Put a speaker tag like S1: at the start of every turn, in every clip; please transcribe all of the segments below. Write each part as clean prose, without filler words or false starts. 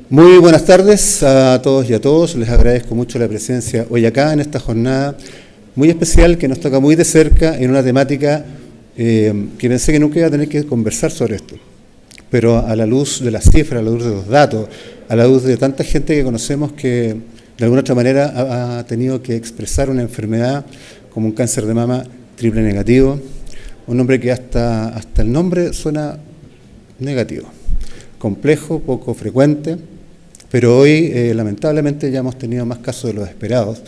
S1: Muy buenas tardes a todos y a todos. Les agradezco mucho la presencia hoy acá en esta jornada muy especial que nos toca muy de cerca en una temática que pensé que nunca iba a tener que conversar sobre esto. Pero a la luz de las cifras, a la luz de los datos, a la luz de tanta gente que conocemos que de alguna otra manera ha tenido que expresar una enfermedad como un cáncer de mama triple negativo, un nombre que hasta el nombre suena negativo, complejo, poco frecuente, pero hoy lamentablemente ya hemos tenido más casos de los esperados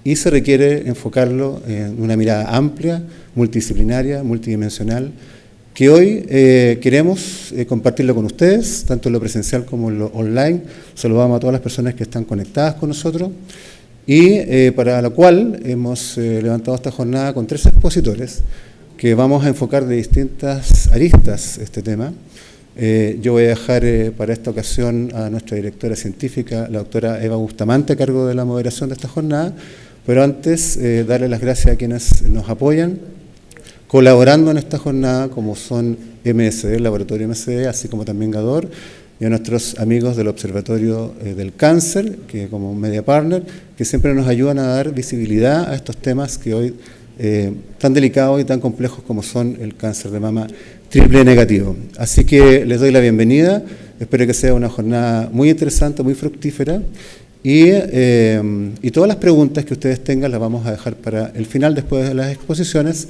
S1: y se requiere enfocarlo en una mirada amplia, multidisciplinaria, multidimensional, que hoy queremos compartirlo con ustedes, tanto en lo presencial como en lo online. Saludamos a todas las personas que están conectadas con nosotros y para la cual hemos levantado esta jornada con 3 expositores que vamos a enfocar de distintas aristas este tema. Yo voy a dejar para esta ocasión a nuestra directora científica, la doctora Eva Bustamante, a cargo de la moderación de esta jornada, pero antes darle las gracias a quienes nos apoyan, colaborando en esta jornada, como son MSD, el Laboratorio MSD, así como también GADOR, y a nuestros amigos del Observatorio del Cáncer, que como media partner, que siempre nos ayudan a dar visibilidad a estos temas que hoy tan delicados y tan complejos como son el cáncer de mama triple negativo. Así que les doy la bienvenida, espero que sea una jornada muy interesante, muy fructífera, y todas las preguntas que ustedes tengan las vamos a dejar para el final, después de las exposiciones,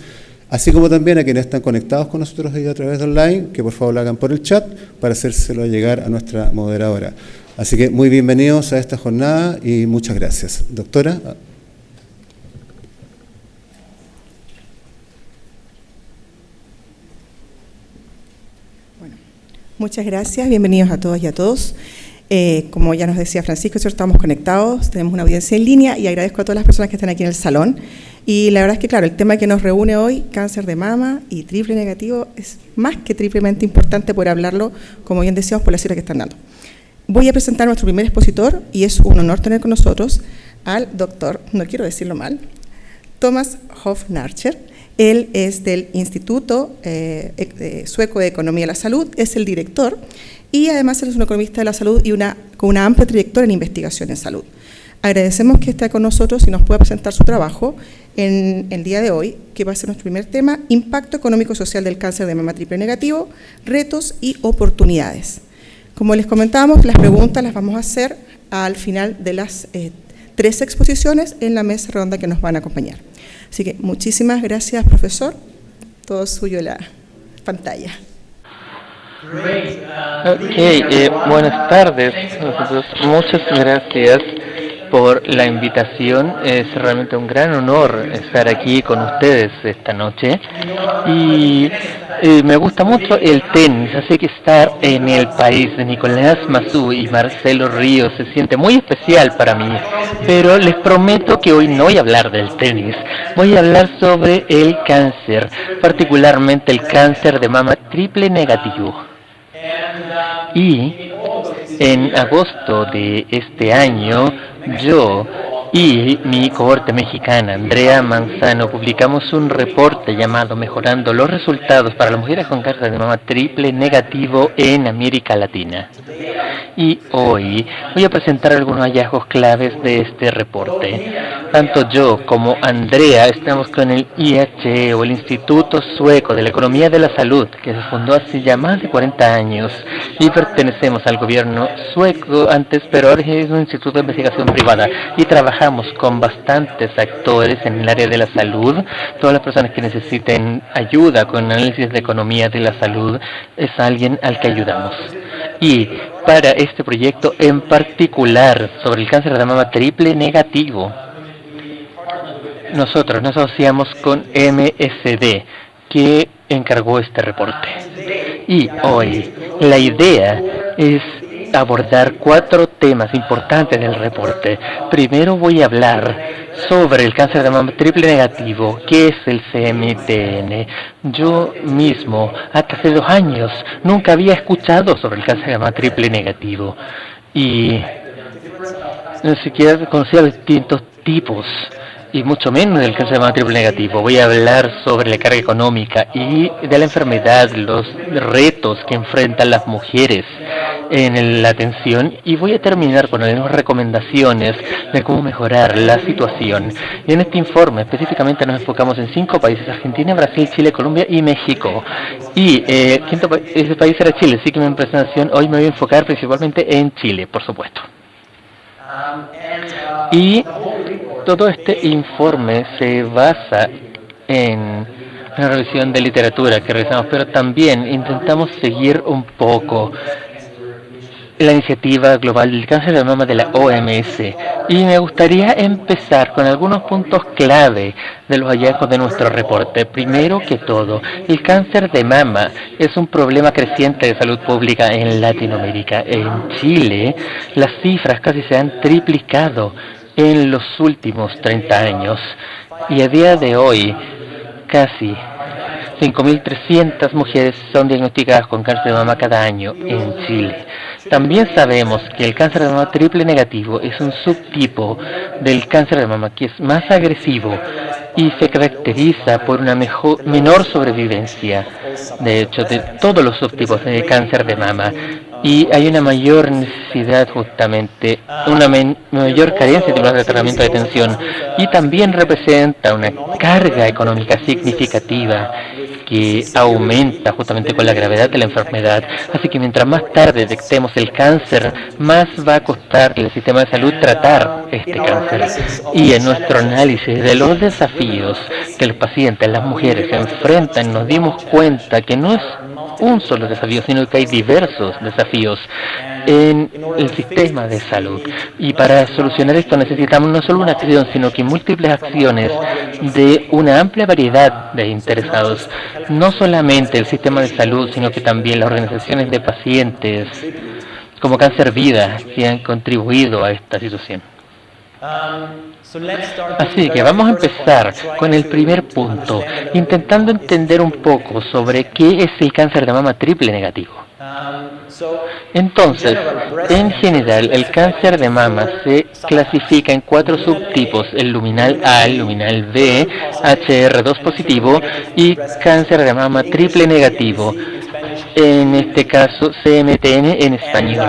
S1: así como también a quienes están conectados con nosotros a través de online, que por favor lo hagan por el chat para hacérselo llegar a nuestra moderadora. Así que muy bienvenidos a esta jornada y muchas gracias. Doctora.
S2: Muchas gracias, bienvenidos a todos y a todos. Como ya nos decía Francisco, estamos conectados, tenemos una audiencia en línea y agradezco a todas las personas que están aquí en el salón. Y la verdad es que, claro, el tema que nos reúne hoy, cáncer de mama y triple negativo, es más que triplemente importante poder hablarlo, como bien decíamos, por las cifras que están dando. Voy a presentar a nuestro primer expositor y es un honor tener con nosotros al doctor, no quiero decirlo mal, Thomas Hofnarcher. Él es del Instituto Sueco de Economía de la Salud, es el director y además él es un economista de la salud y con una amplia trayectoria en investigación en salud. Agradecemos que esté con nosotros y nos pueda presentar su trabajo en el día de hoy, que va a ser nuestro primer tema, impacto económico y social del cáncer de mama triple negativo, retos y oportunidades. Como les comentábamos, las preguntas las vamos a hacer al final de las 3 exposiciones en la mesa redonda que nos van a acompañar. Así que muchísimas gracias, profesor. Todo suyo la pantalla.
S3: Buenas tardes. Muchas gracias por la invitación. Es realmente un gran honor estar aquí con ustedes esta noche. Y me gusta mucho el tenis, así que estar en el país de Nicolás Massú y Marcelo Ríos se siente muy especial para mí. Pero les prometo que hoy no voy a hablar del tenis, voy a hablar sobre el cáncer, particularmente el cáncer de mama triple negativo. Y en agosto de este año, yo y mi cohorte mexicana, Andrea Manzano, publicamos un reporte llamado Mejorando los resultados para las mujeres con cáncer de mama triple negativo en América Latina. Y hoy voy a presentar algunos hallazgos claves de este reporte. Tanto yo como Andrea estamos con el IHE, o el Instituto Sueco de la Economía de la Salud, que se fundó hace ya más de 40 años y pertenecemos al gobierno sueco antes, pero ahora es un instituto de investigación privada y trabajamos con bastantes actores en el área de la salud. Todas las personas que necesiten ayuda con análisis de economía de la salud es alguien al que ayudamos. Y para este proyecto en particular sobre el cáncer de mama triple negativo, nosotros nos asociamos con MSD, que encargó este reporte. Y hoy la idea es abordar 4 temas importantes del reporte. Primero voy a hablar sobre el cáncer de mama triple negativo, qué es el CMTN. Yo mismo, hasta hace 2 años, nunca había escuchado sobre el cáncer de mama triple negativo y no siquiera conocía distintos tipos y mucho menos del cáncer de mama triple negativo. Voy a hablar sobre la carga económica y de la enfermedad, los retos que enfrentan las mujeres en la atención, y voy a terminar con algunas recomendaciones de cómo mejorar la situación. Y en este informe específicamente nos enfocamos en 5 países: Argentina, Brasil, Chile, Colombia y México. Y ese país era Chile, así que mi presentación hoy me voy a enfocar principalmente en Chile, por supuesto. Y todo este informe se basa en una revisión de literatura que realizamos, pero también intentamos seguir un poco la iniciativa global del cáncer de mama de la OMS. Y me gustaría empezar con algunos puntos clave de los hallazgos de nuestro reporte. Primero que todo, el cáncer de mama es un problema creciente de salud pública en Latinoamérica. En Chile, las cifras casi se han triplicado en los últimos 30 años. Y a día de hoy, casi 5.300 mujeres son diagnosticadas con cáncer de mama cada año en Chile. También sabemos que el cáncer de mama triple negativo es un subtipo del cáncer de mama que es más agresivo y se caracteriza por una menor sobrevivencia, de hecho, de todos los subtipos de cáncer de mama. Y hay una mayor necesidad, justamente, una mayor carencia de de tratamiento de atención, y también representa una carga económica significativa que aumenta justamente con la gravedad de la enfermedad. Así que mientras más tarde detectemos el cáncer, más va a costarle al sistema de salud tratar este cáncer. Y en nuestro análisis de los desafíos que los pacientes, las mujeres, se enfrentan, nos dimos cuenta que no es un solo desafío, sino que hay diversos desafíos en el sistema de salud. Y para solucionar esto necesitamos no solo una acción, sino que múltiples acciones de una amplia variedad de interesados. No solamente el sistema de salud, sino que también las organizaciones de pacientes, como Cáncer Vida, que han contribuido a esta situación. Así que vamos a empezar con el primer punto, intentando entender un poco sobre qué es el cáncer de mama triple negativo. Entonces, en general, el cáncer de mama se clasifica en 4 subtipos: el luminal A, el luminal B, HR2 positivo y cáncer de mama triple negativo, en este caso CMTN en español.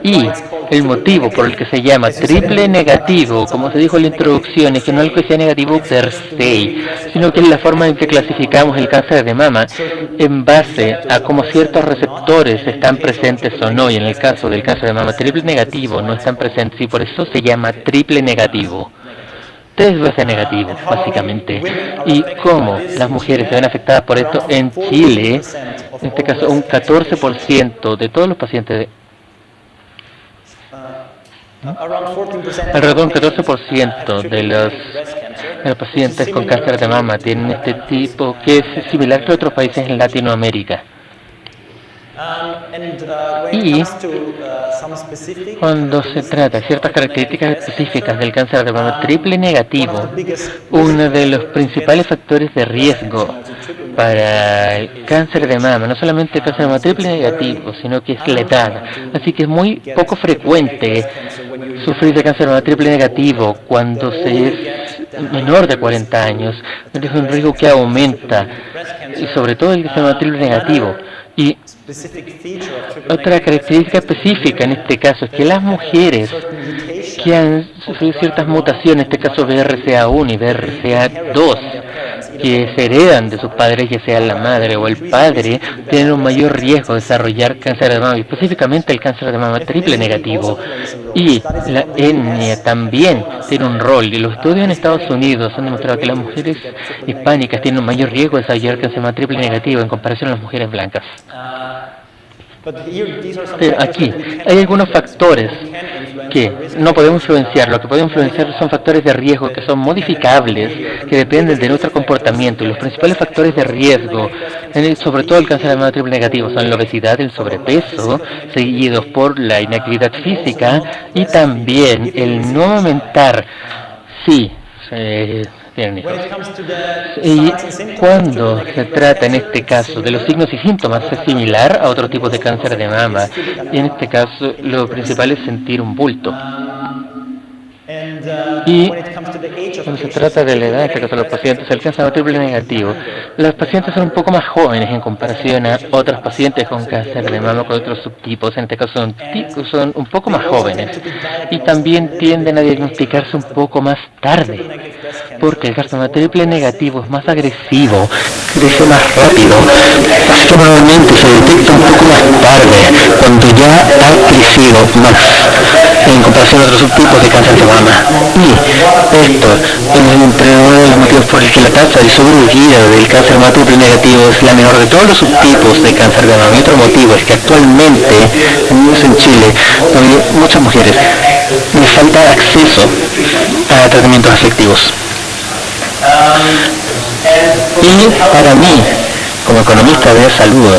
S3: Y el motivo por el que se llama triple negativo, como se dijo en la introducción, es que no es que sea negativo per se, sino que es la forma en que clasificamos el cáncer de mama en base a cómo ciertos receptores están presentes o no, y en el caso del cáncer de mama triple negativo no están presentes, y por eso se llama triple negativo. 3 veces negativo, básicamente. Y cómo las mujeres se ven afectadas por esto en Chile, en este caso un 14% de todos los pacientes alrededor de un 14% de los pacientes con cáncer de mama tienen este tipo, que es similar que otros países en Latinoamérica. Y cuando se trata de ciertas características específicas del cáncer de mama triple negativo, uno de los principales factores de riesgo para el cáncer de mama, no solamente el cáncer de mama triple negativo, sino que es la edad. Así que es muy poco frecuente sufrir de cáncer de mama triple negativo cuando se es menor de 40 años. Es un riesgo que aumenta, y sobre todo el cáncer de mama triple negativo. Y otra característica específica en este caso es que las mujeres que han sufrido ciertas mutaciones, en este caso BRCA1 y BRCA2, que se heredan de sus padres, ya sea la madre o el padre, tienen un mayor riesgo de desarrollar cáncer de mama, y específicamente el cáncer de mama triple negativo. Y la etnia también tiene un rol, y los estudios en Estados Unidos han demostrado que las mujeres hispánicas tienen un mayor riesgo de desarrollar cáncer de mama triple negativo en comparación a las mujeres blancas. Pero aquí hay algunos factores que no podemos influenciar. Lo que podemos influenciar son factores de riesgo que son modificables, que dependen de nuestro comportamiento. Y los principales factores de riesgo, sobre todo el cáncer de mama triple negativo, son la obesidad, el sobrepeso, seguidos por la inactividad física, y también el no aumentar, y cuando se trata en este caso de los signos y síntomas, es similar a otros tipos de cáncer de mama, y en este caso lo principal es sentir un bulto. Y cuando se trata de la edad, en este caso de los pacientes, el cáncer de mama triple negativo, los pacientes son un poco más jóvenes en comparación a otros pacientes con cáncer de mama con otros subtipos. En este caso son un poco más jóvenes y también tienden a diagnosticarse un poco más tarde, porque el cáncer de mama triple negativo es más agresivo, crece más rápido, así que normalmente se detecta un poco más tarde, cuando ya ha crecido más en comparación a otros subtipos de cáncer de mama. Y esto es entre uno de los motivos por el que la tasa de sobrevida del cáncer de mama triple negativo es la menor de todos los subtipos de cáncer de mama. Y otro motivo es que actualmente, en Chile, muchas mujeres les falta acceso a tratamientos efectivos. Y para mí, como economista de salud,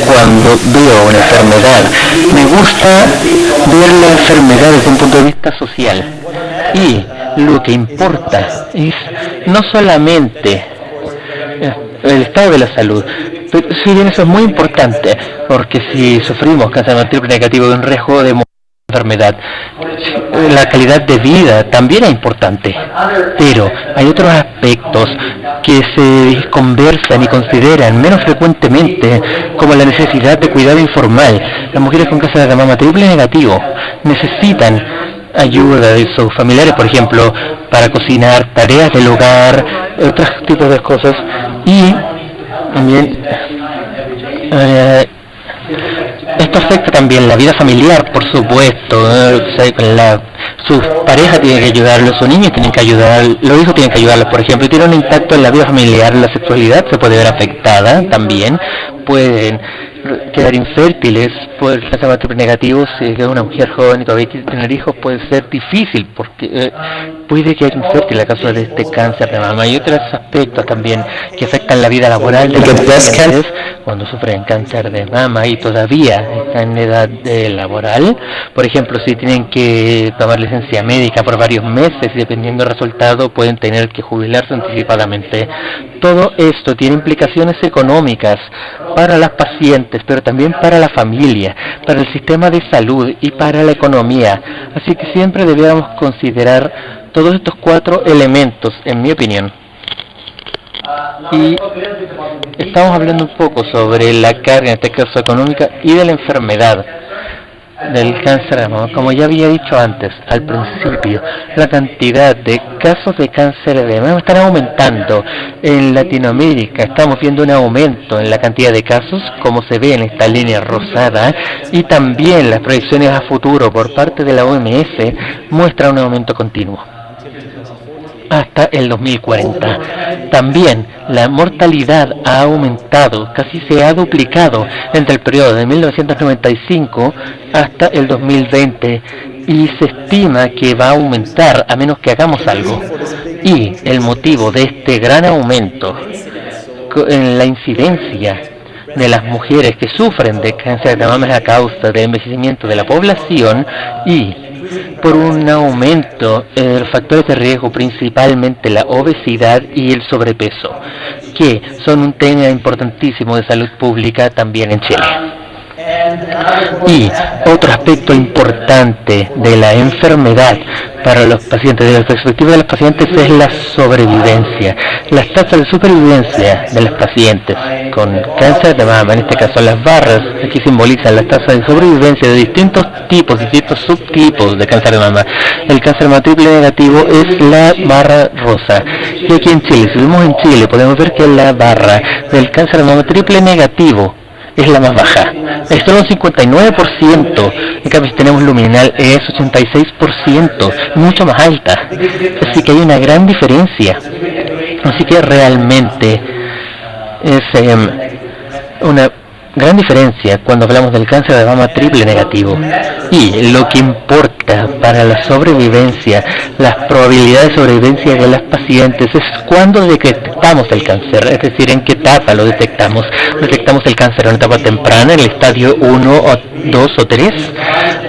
S3: cuando veo una enfermedad, me gusta ver la enfermedad desde un punto de vista social. Y lo que importa es no solamente el estado de la salud, pero si bien eso es muy importante, porque si sufrimos cáncer de mama triple negativo de un riesgo de enfermedad, la calidad de vida también es importante, pero hay otros aspectos que se conversan y consideran menos frecuentemente, como la necesidad de cuidado informal. Las mujeres con cáncer de mama triple negativo necesitan ayuda de sus familiares, por ejemplo, para cocinar, tareas del hogar, otros tipos de cosas, y también esto afecta también la vida familiar, por supuesto. Sus parejas tienen que ayudarlos, sus niños tienen que ayudar, los hijos tienen que ayudarlos, por ejemplo, y tiene un impacto en la vida familiar. La sexualidad se puede ver afectada también, pueden quedar infértiles por el cáncer de mama triple negativo. Si es una mujer joven y todavía quiere tener hijos, puede ser difícil porque puede quedar infértil a causa de este cáncer de mama. Y otros aspectos también que afectan la vida laboral de las mujeres cuando sufren cáncer de mama y todavía están en edad laboral. Por ejemplo, si tienen que tomar licencia médica por varios meses y dependiendo del resultado pueden tener que jubilarse anticipadamente. Todo esto tiene implicaciones económicas para las pacientes, pero también para la familia, para el sistema de salud y para la economía. Así que siempre debiéramos considerar todos estos 4 elementos, en mi opinión. Y estamos hablando un poco sobre la carga, en este caso económica, y de la enfermedad del cáncer de mama. Como ya había dicho antes, al principio, la cantidad de casos de cáncer de mama están aumentando. En Latinoamérica estamos viendo un aumento en la cantidad de casos, como se ve en esta línea rosada, y también las proyecciones a futuro por parte de la OMS muestran un aumento continuo hasta el 2040. También la mortalidad ha aumentado, casi se ha duplicado entre el periodo de 1995 hasta el 2020 y se estima que va a aumentar a menos que hagamos algo. Y el motivo de este gran aumento en la incidencia de las mujeres que sufren de cáncer de mama es a causa del envejecimiento de la población y por un aumento de los factores de riesgo, principalmente la obesidad y el sobrepeso, que son un tema importantísimo de salud pública también en Chile. Y otro aspecto importante de la enfermedad para los pacientes, desde la perspectiva de los pacientes, es la sobrevivencia. Las tasas de supervivencia de los pacientes con cáncer de mama, en este caso las barras, aquí simbolizan las tasas de sobrevivencia de distintos tipos, distintos subtipos de cáncer de mama. El cáncer de mama triple negativo es la barra rosa. Y aquí en Chile, si vemos en Chile, podemos ver que la barra del cáncer de mama triple negativo es la más baja, es solo un 59%, en cambio si tenemos luminal es 86%, mucho más alta, así que hay una gran diferencia, así que realmente es una gran diferencia cuando hablamos del cáncer de mama triple negativo. Y lo que importa para la sobrevivencia, las probabilidades de sobrevivencia de las pacientes es cuando detectamos el cáncer, es decir, en qué etapa lo detectamos. Detectamos el cáncer en una etapa temprana, en el estadio 1 o 2 o 3,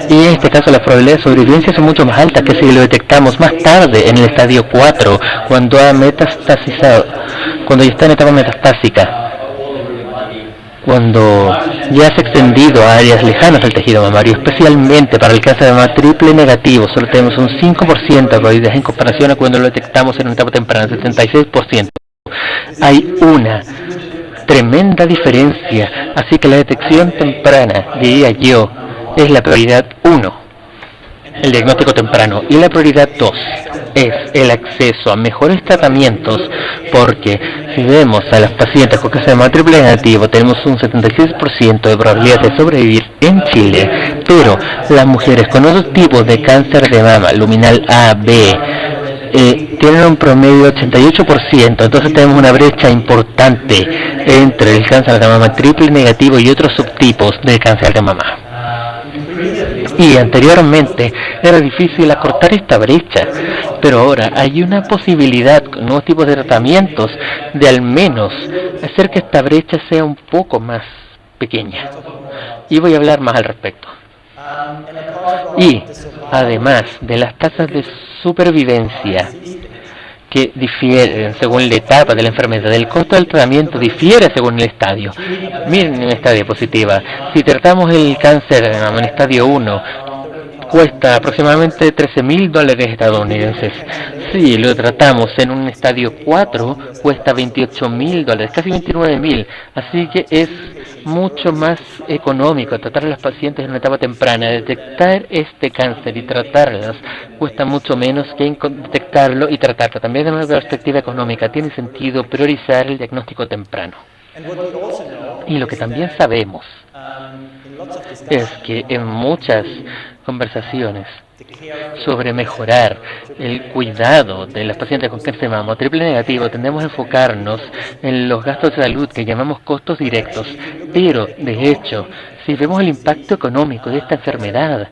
S3: y en este caso las probabilidades de sobrevivencia son mucho más altas que si lo detectamos más tarde en el estadio 4, cuando ha metastasizado, cuando ya está en etapa metastásica. cuando ya se ha extendido a áreas lejanas del tejido mamario, especialmente para el cáncer de mama triple negativo, solo tenemos un 5% de probabilidades en comparación a cuando lo detectamos en una etapa temprana, 76%. Hay una tremenda diferencia, así que la detección temprana, diría yo, es la prioridad 1, el diagnóstico temprano, y la prioridad 2 es el acceso a mejores tratamientos, porque si vemos a las pacientes con cáncer de mama triple negativo, tenemos un 76% de probabilidad de sobrevivir en Chile, pero las mujeres con otros tipos de cáncer de mama, luminal A, B, tienen un promedio de 88%, entonces tenemos una brecha importante entre el cáncer de mama triple negativo y otros subtipos de cáncer de mama. Y anteriormente era difícil acortar esta brecha, pero ahora hay una posibilidad con nuevos tipos de tratamientos de al menos hacer que esta brecha sea un poco más pequeña. Y voy a hablar más al respecto. Y además de las tasas de supervivencia que difieren según la etapa de la enfermedad, el costo del tratamiento difiere según el estadio. Miren en esta diapositiva, si tratamos el cáncer en estadio 1, cuesta aproximadamente $13,000 estadounidenses. Si lo tratamos en un estadio 4, cuesta $28,000, casi $29,000. Así que es mucho más económico tratar a las pacientes en una etapa temprana. Detectar este cáncer y tratarlas cuesta mucho menos que detectarlo y tratarlo. También desde una perspectiva económica tiene sentido priorizar el diagnóstico temprano. Y lo que también sabemos es que en muchas conversaciones sobre mejorar el cuidado de las pacientes con cáncer de mama triple negativo, tendemos a enfocarnos en los gastos de salud que llamamos costos directos, pero de hecho, si vemos el impacto económico de esta enfermedad,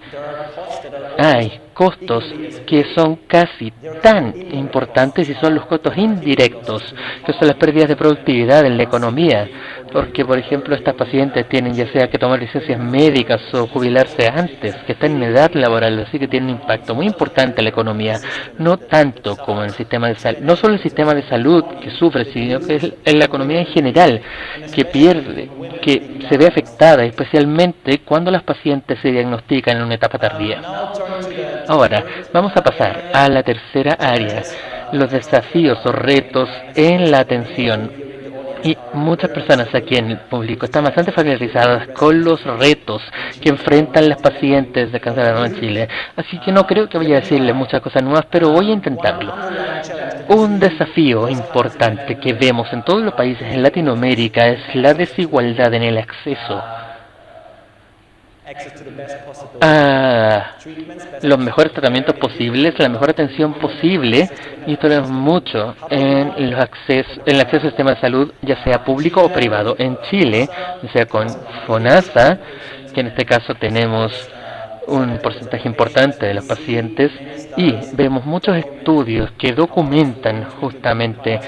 S3: hay costos que son casi tan importantes y son los costos indirectos, que son las pérdidas de productividad en la economía, porque por ejemplo estas pacientes tienen ya sea que tomar licencias médicas o jubilarse antes, que están en edad laboral, así que tienen un impacto muy importante en la economía, no tanto como en el sistema de salud, no solo el sistema de salud que sufre, sino que es en la economía en general, que pierde, que se ve afectada, especialmente cuando las pacientes se diagnostican en una etapa tardía. Ahora, vamos a pasar a la tercera área, los desafíos o retos en la atención. Y muchas personas aquí en el público están bastante familiarizadas con los retos que enfrentan las pacientes de cáncer de mama en Chile. Así que no creo que vaya a decirles muchas cosas nuevas, pero voy a intentarlo. Un desafío importante que vemos en todos los países en Latinoamérica es la desigualdad en el acceso a los mejores tratamientos posibles, la mejor atención posible, y esto lo vemos mucho en el acceso al sistema de salud, ya sea público o privado. En Chile, ya sea con FONASA, que en este caso tenemos un porcentaje importante de los pacientes, y vemos muchos estudios que documentan justamente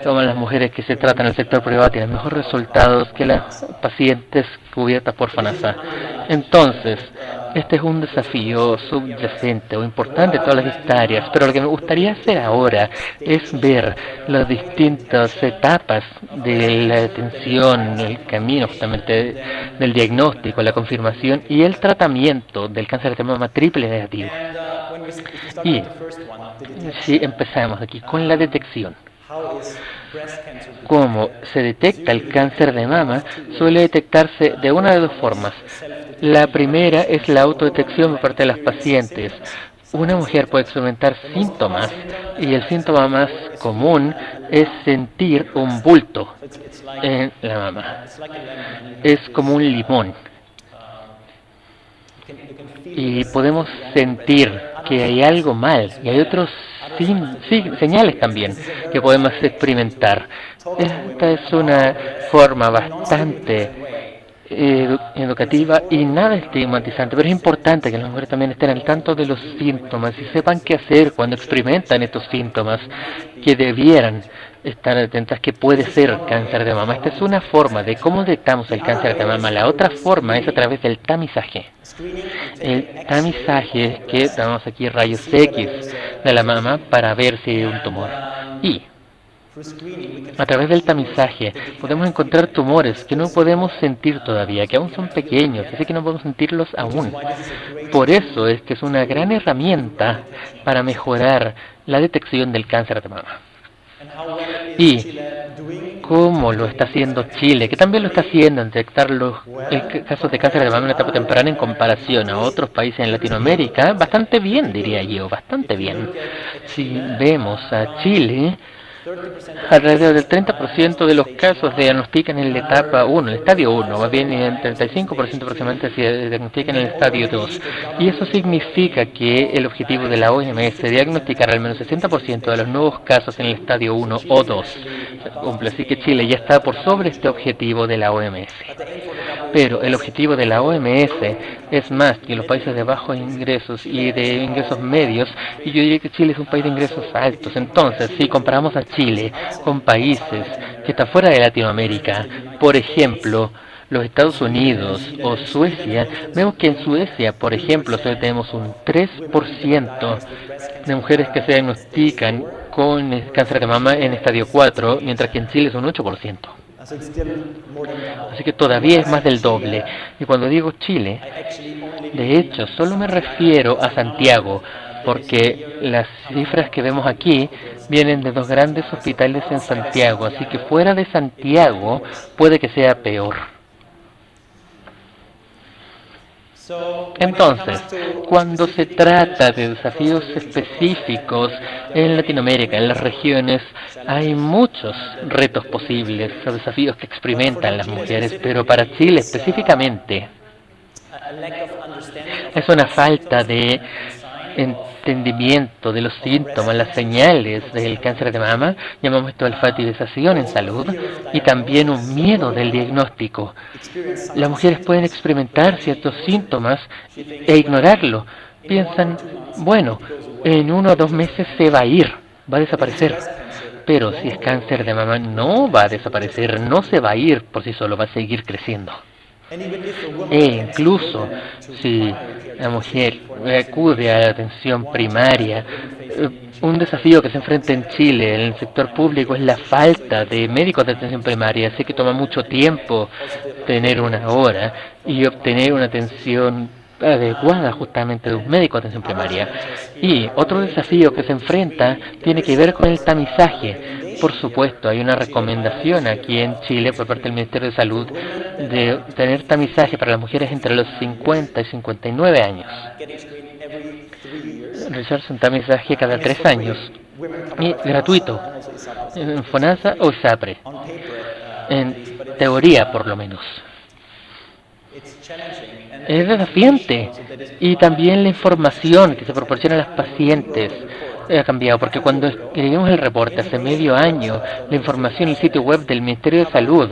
S3: cómo las mujeres que se tratan en el sector privado tienen mejores resultados que las pacientes cubiertas por FONASA. Entonces, este es un desafío subyacente o importante en todas las áreas, pero lo que me gustaría hacer ahora es ver las distintas etapas de la atención, el camino justamente del diagnóstico, la confirmación y el tratamiento del cáncer de mama triple negativo. Y si empezamos aquí con la detección. Cómo se detecta el cáncer de mama suele detectarse de una de dos formas. La primera es la autodetección por parte de las pacientes. Una mujer puede experimentar síntomas y el síntoma más común es sentir un bulto en la mama. Es como un limón. Y podemos sentir que hay algo mal y hay otros señales también que podemos experimentar. Esta es una forma bastante educativa y nada estigmatizante, pero es importante que las mujeres también estén al tanto de los síntomas y sepan qué hacer cuando experimentan estos síntomas, que debieran estar atentas que puede ser cáncer de mama. Esta es una forma de cómo detectamos el cáncer de mama. La otra forma es a través del tamizaje. El tamizaje es que damos aquí rayos X de la mama para ver si hay un tumor. Y A través del tamizaje podemos encontrar tumores que no podemos sentir todavía, que aún son pequeños, así que no podemos sentirlos aún. Por eso es que es una gran herramienta para mejorar la detección del cáncer de mama. Y cómo lo está haciendo Chile, que también lo está haciendo en detectar los casos de cáncer de mama en etapa temprana en comparación a otros países en Latinoamérica, bastante bien, diría yo, bastante bien. Si vemos a Chile, alrededor del 30% de los casos se diagnostican en la etapa 1, el estadio 1, más bien el 35% aproximadamente se diagnostican en el estadio 2. Y eso significa que el objetivo de la OMS es diagnosticar al menos 60% de los nuevos casos en el estadio 1 o 2. Se cumple, así que Chile ya está por sobre este objetivo de la OMS. Pero el objetivo de la OMS es más que los países de bajos ingresos y de ingresos medios, y yo diría que Chile es un país de ingresos altos. Entonces, si comparamos a Chile con países que están fuera de Latinoamérica, por ejemplo, los Estados Unidos o Suecia, vemos que en Suecia, por ejemplo, solo tenemos un 3% de mujeres que se diagnostican con cáncer de mama en estadio 4, mientras que en Chile es un 8%. Así que todavía es más del doble. Y cuando digo Chile, de hecho, solo me refiero a Santiago, porque las cifras que vemos aquí vienen de dos grandes hospitales en Santiago, así que fuera de Santiago puede que sea peor. Entonces, cuando se trata de desafíos específicos en Latinoamérica, en las regiones, hay muchos retos posibles, o desafíos que experimentan las mujeres, pero para Chile específicamente es una falta de entendimiento de los síntomas, las señales del cáncer de mama, llamamos esto alfabetización en salud, y también un miedo del diagnóstico. Las mujeres pueden experimentar ciertos síntomas e ignorarlo. Piensan, bueno, en 1 o 2 meses se va a ir, va a desaparecer. Pero si es cáncer de mama, no va a desaparecer, no se va a ir por sí solo, va a seguir creciendo. E incluso si la mujer acude a la atención primaria, un desafío que se enfrenta en Chile en el sector público es la falta de médicos de atención primaria, así que toma mucho tiempo tener una hora y obtener una atención adecuada justamente de un médico de atención primaria. Y otro desafío que se enfrenta tiene que ver con el tamizaje. Por supuesto, hay una recomendación aquí en Chile por parte del Ministerio de Salud de tener tamizaje para las mujeres entre los 50 y 59 años. Realizarse un tamizaje cada 3 años y gratuito en FONASA o ISAPRE, en teoría por lo menos. Es desafiante, y también la información que se proporciona a las pacientes ha cambiado, porque cuando escribimos el reporte hace medio año, la información en el sitio web del Ministerio de Salud,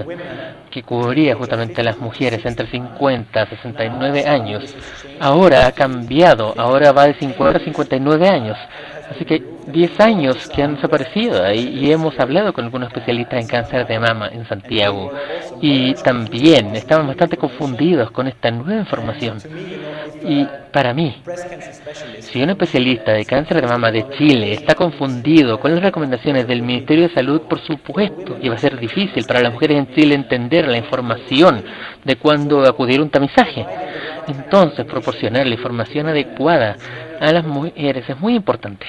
S3: que cubría justamente a las mujeres entre 50 a 69 años, ahora ha cambiado, ahora va de 50 a 59 años. Así que 10 años que han desaparecido, y hemos hablado con algunos especialistas en cáncer de mama en Santiago, y también estamos bastante confundidos con esta nueva información. Y para mí, si un especialista de cáncer de mama de Chile está confundido con las recomendaciones del Ministerio de Salud, por supuesto que va a ser difícil para las mujeres en Chile entender la información de cuándo acudir a un tamizaje. Entonces, proporcionar la información adecuada a las mujeres es muy importante.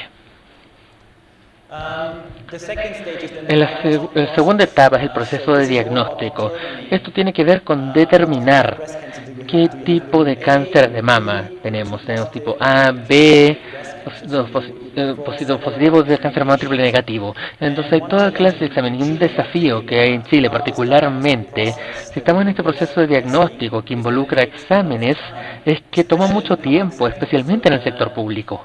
S3: En la segunda etapa es el proceso de diagnóstico. Esto tiene que ver con determinar qué tipo de cáncer de mama tenemos. Tenemos tipo A, B, positivos de cáncer de mama triple negativo. Entonces hay toda clase de examen, y un desafío que hay en Chile particularmente, si estamos en este proceso de diagnóstico que involucra exámenes, es que toma mucho tiempo, especialmente en el sector público.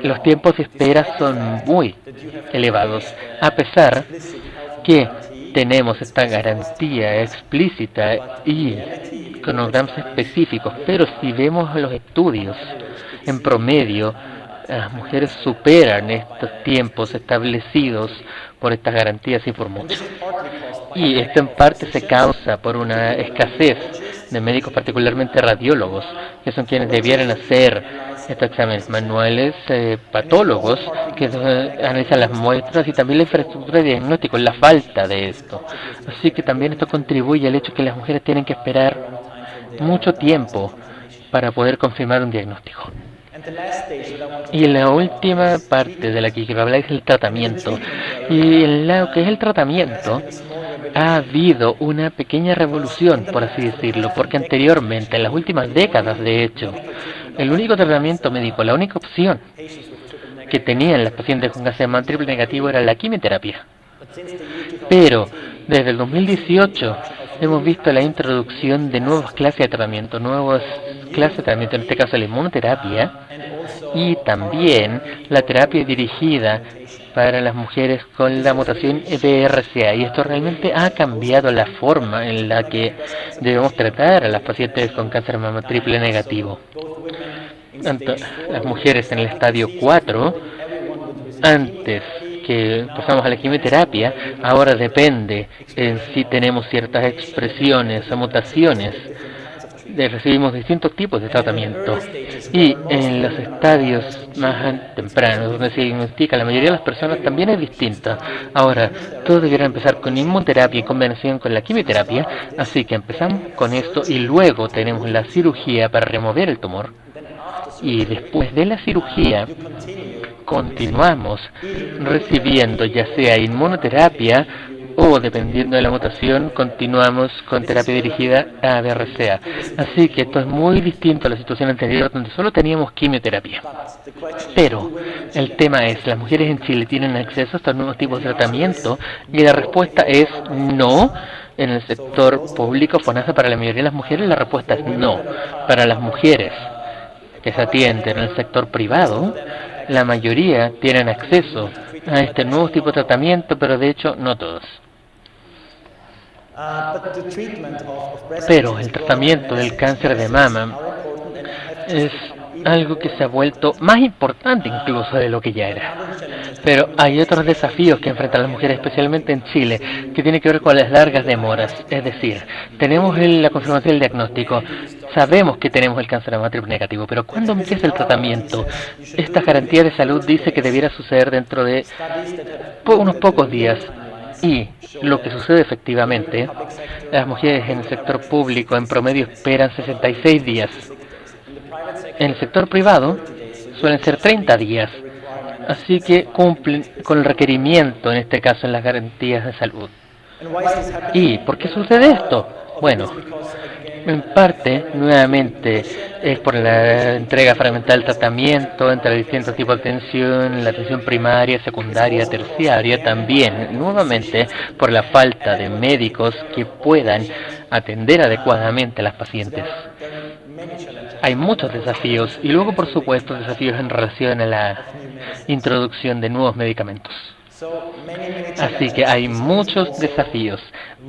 S3: Los tiempos de espera son muy elevados, a pesar que tenemos esta garantía explícita y cronogramas específicos, pero si vemos los estudios, en promedio, las mujeres superan estos tiempos establecidos por estas garantías y por mucho. Y esto en parte se causa por una escasez de médicos, particularmente radiólogos, que son quienes debieran hacer estos exámenes manuales, patólogos que analizan las muestras y también la infraestructura de diagnóstico, la falta de esto. Así que también esto contribuye al hecho que las mujeres tienen que esperar mucho tiempo para poder confirmar un diagnóstico. Y la última parte de la que quiero hablar es el tratamiento. Y en lo que es el tratamiento, ha habido una pequeña revolución, por así decirlo, porque anteriormente, en las últimas décadas de hecho, el único tratamiento médico, la única opción que tenían las pacientes con cáncer de mama triple negativo era la quimioterapia. Pero desde el 2018 hemos visto la introducción de nuevas clases de tratamiento, en este caso la inmunoterapia, y también la terapia dirigida para las mujeres con la mutación BRCA, y esto realmente ha cambiado la forma en la que debemos tratar a las pacientes con cáncer de mama triple negativo. Tanto las mujeres en el estadio 4, antes que pasamos a la quimioterapia, ahora depende en si tenemos ciertas expresiones o mutaciones. Recibimos distintos tipos de tratamiento, y en los estadios más tempranos, donde se diagnostica la mayoría de las personas, también es distinta. Ahora, todo debería empezar con inmunoterapia en combinación con la quimioterapia, así que empezamos con esto y luego tenemos la cirugía para remover el tumor, y después de la cirugía continuamos recibiendo ya sea inmunoterapia o, dependiendo de la mutación, continuamos con terapia dirigida a BRCA. Así que esto es muy distinto a la situación anterior, donde solo teníamos quimioterapia. Pero el tema es, ¿las mujeres en Chile tienen acceso a estos nuevos tipos de tratamiento? Y la respuesta es no. En el sector público, FONASA, para la mayoría de las mujeres, la respuesta es no. Para las mujeres que se atienden en el sector privado, la mayoría tienen acceso a este nuevo tipo de tratamiento, pero de hecho no todos. Pero el tratamiento del cáncer de mama es algo que se ha vuelto más importante incluso de lo que ya era. Pero hay otros desafíos que enfrentan las mujeres, especialmente en Chile, que tienen que ver con las largas demoras. Es decir, tenemos la confirmación del diagnóstico, sabemos que tenemos el cáncer de mama triple negativo, pero ¿cuándo empieza el tratamiento? Esta garantía de salud dice que debiera suceder dentro de unos pocos días. Y lo que sucede efectivamente, las mujeres en el sector público en promedio esperan 66 días. En el sector privado suelen ser 30 días. Así que cumplen con el requerimiento, en este caso en las garantías de salud. ¿Y por qué sucede esto? Bueno, en parte, nuevamente, es por la entrega fragmental del tratamiento entre distintos tipos de atención, la atención primaria, secundaria, terciaria, también, nuevamente, por la falta de médicos que puedan atender adecuadamente a las pacientes. Hay muchos desafíos, y luego, por supuesto, desafíos en relación a la introducción de nuevos medicamentos. Así que hay muchos desafíos,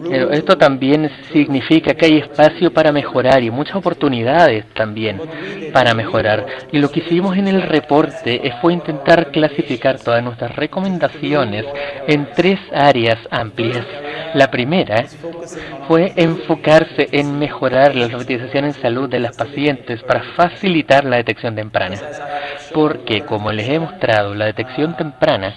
S3: pero esto también significa que hay espacio para mejorar y muchas oportunidades también para mejorar. Y lo que hicimos en el reporte fue intentar clasificar todas nuestras recomendaciones en 3 áreas amplias. La primera fue enfocarse en mejorar la alfabetización en salud de las pacientes para facilitar la detección temprana. Porque, como les he mostrado, la detección temprana,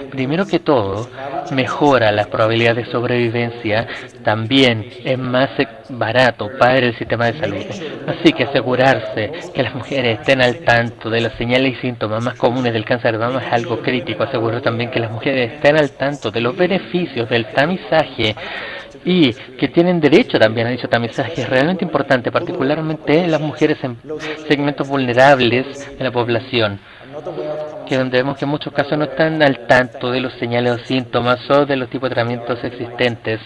S3: primero que todo, mejora las probabilidades de sobrevivencia, también es más barato para el sistema de salud. Así que asegurarse que las mujeres estén al tanto de las señales y síntomas más comunes del cáncer de mama es algo crítico. Asegurar también que las mujeres estén al tanto de los beneficios del tamizaje y que tienen derecho también a dicho tamizaje es realmente importante, particularmente las mujeres en segmentos vulnerables de la población, que donde vemos que en muchos casos no están al tanto de los señales o síntomas o de los tipos de tratamientos existentes,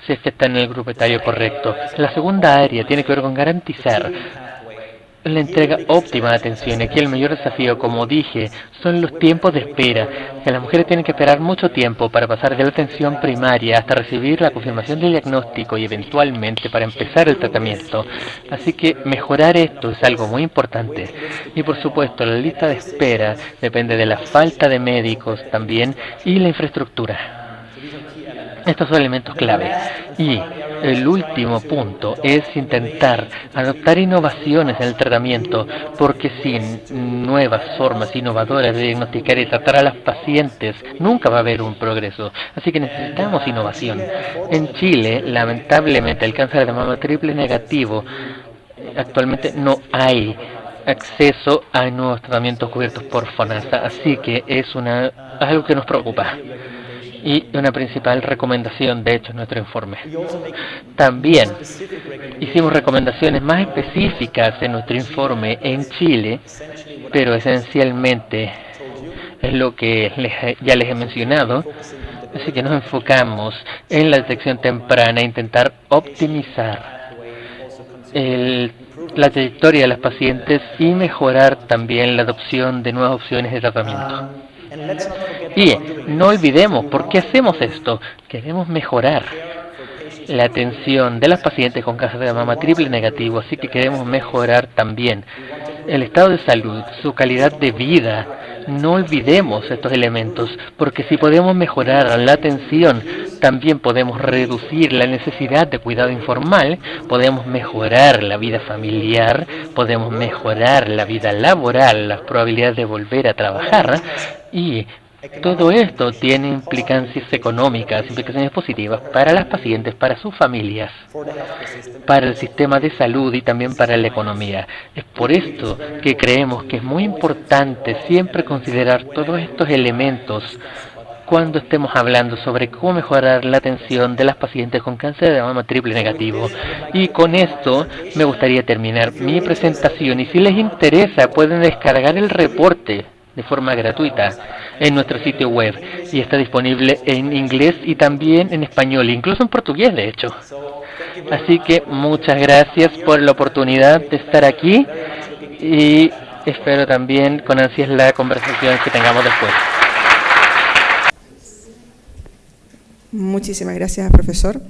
S3: si es que están en el grupo etario correcto. La segunda área tiene que ver con garantizar la entrega óptima de atención. Aquí el mayor desafío, como dije, son los tiempos de espera, que las mujeres tienen que esperar mucho tiempo para pasar de la atención primaria hasta recibir la confirmación del diagnóstico y eventualmente para empezar el tratamiento. Así que mejorar esto es algo muy importante. Y por supuesto, la lista de espera depende de la falta de médicos también y la infraestructura. Estos son elementos clave. Y el último punto es intentar adoptar innovaciones en el tratamiento, porque sin nuevas formas innovadoras de diagnosticar y tratar a las pacientes nunca va a haber un progreso. Así que necesitamos innovación. En Chile, lamentablemente, el cáncer de mama triple negativo, actualmente no hay acceso a nuevos tratamientos cubiertos por FONASA, así que es algo que nos preocupa. Y una principal recomendación, de hecho, en nuestro informe. También hicimos recomendaciones más específicas en nuestro informe en Chile, pero esencialmente es lo que ya les he mencionado. Así que nos enfocamos en la detección temprana e intentar optimizar la trayectoria de las pacientes y mejorar también la adopción de nuevas opciones de tratamiento. Y no olvidemos, ¿por qué hacemos esto? Queremos mejorar la atención de las pacientes con cáncer de mama triple negativo, así que queremos mejorar también el estado de salud, su calidad de vida. No olvidemos estos elementos, porque si podemos mejorar la atención, también podemos reducir la necesidad de cuidado informal, podemos mejorar la vida familiar, podemos mejorar la vida laboral, las probabilidades de volver a trabajar, y todo esto tiene implicancias económicas, implicaciones positivas para las pacientes, para sus familias, para el sistema de salud y también para la economía. Es por esto que creemos que es muy importante siempre considerar todos estos elementos cuando estemos hablando sobre cómo mejorar la atención de las pacientes con cáncer de mama triple negativo. Y con esto me gustaría terminar mi presentación, y si les interesa pueden descargar el reporte de forma gratuita en nuestro sitio web, y está disponible en inglés y también en español, incluso en portugués de hecho. Así que muchas gracias por la oportunidad de estar aquí, y espero también con ansias la conversación que tengamos después.
S2: Muchísimas gracias, profesor.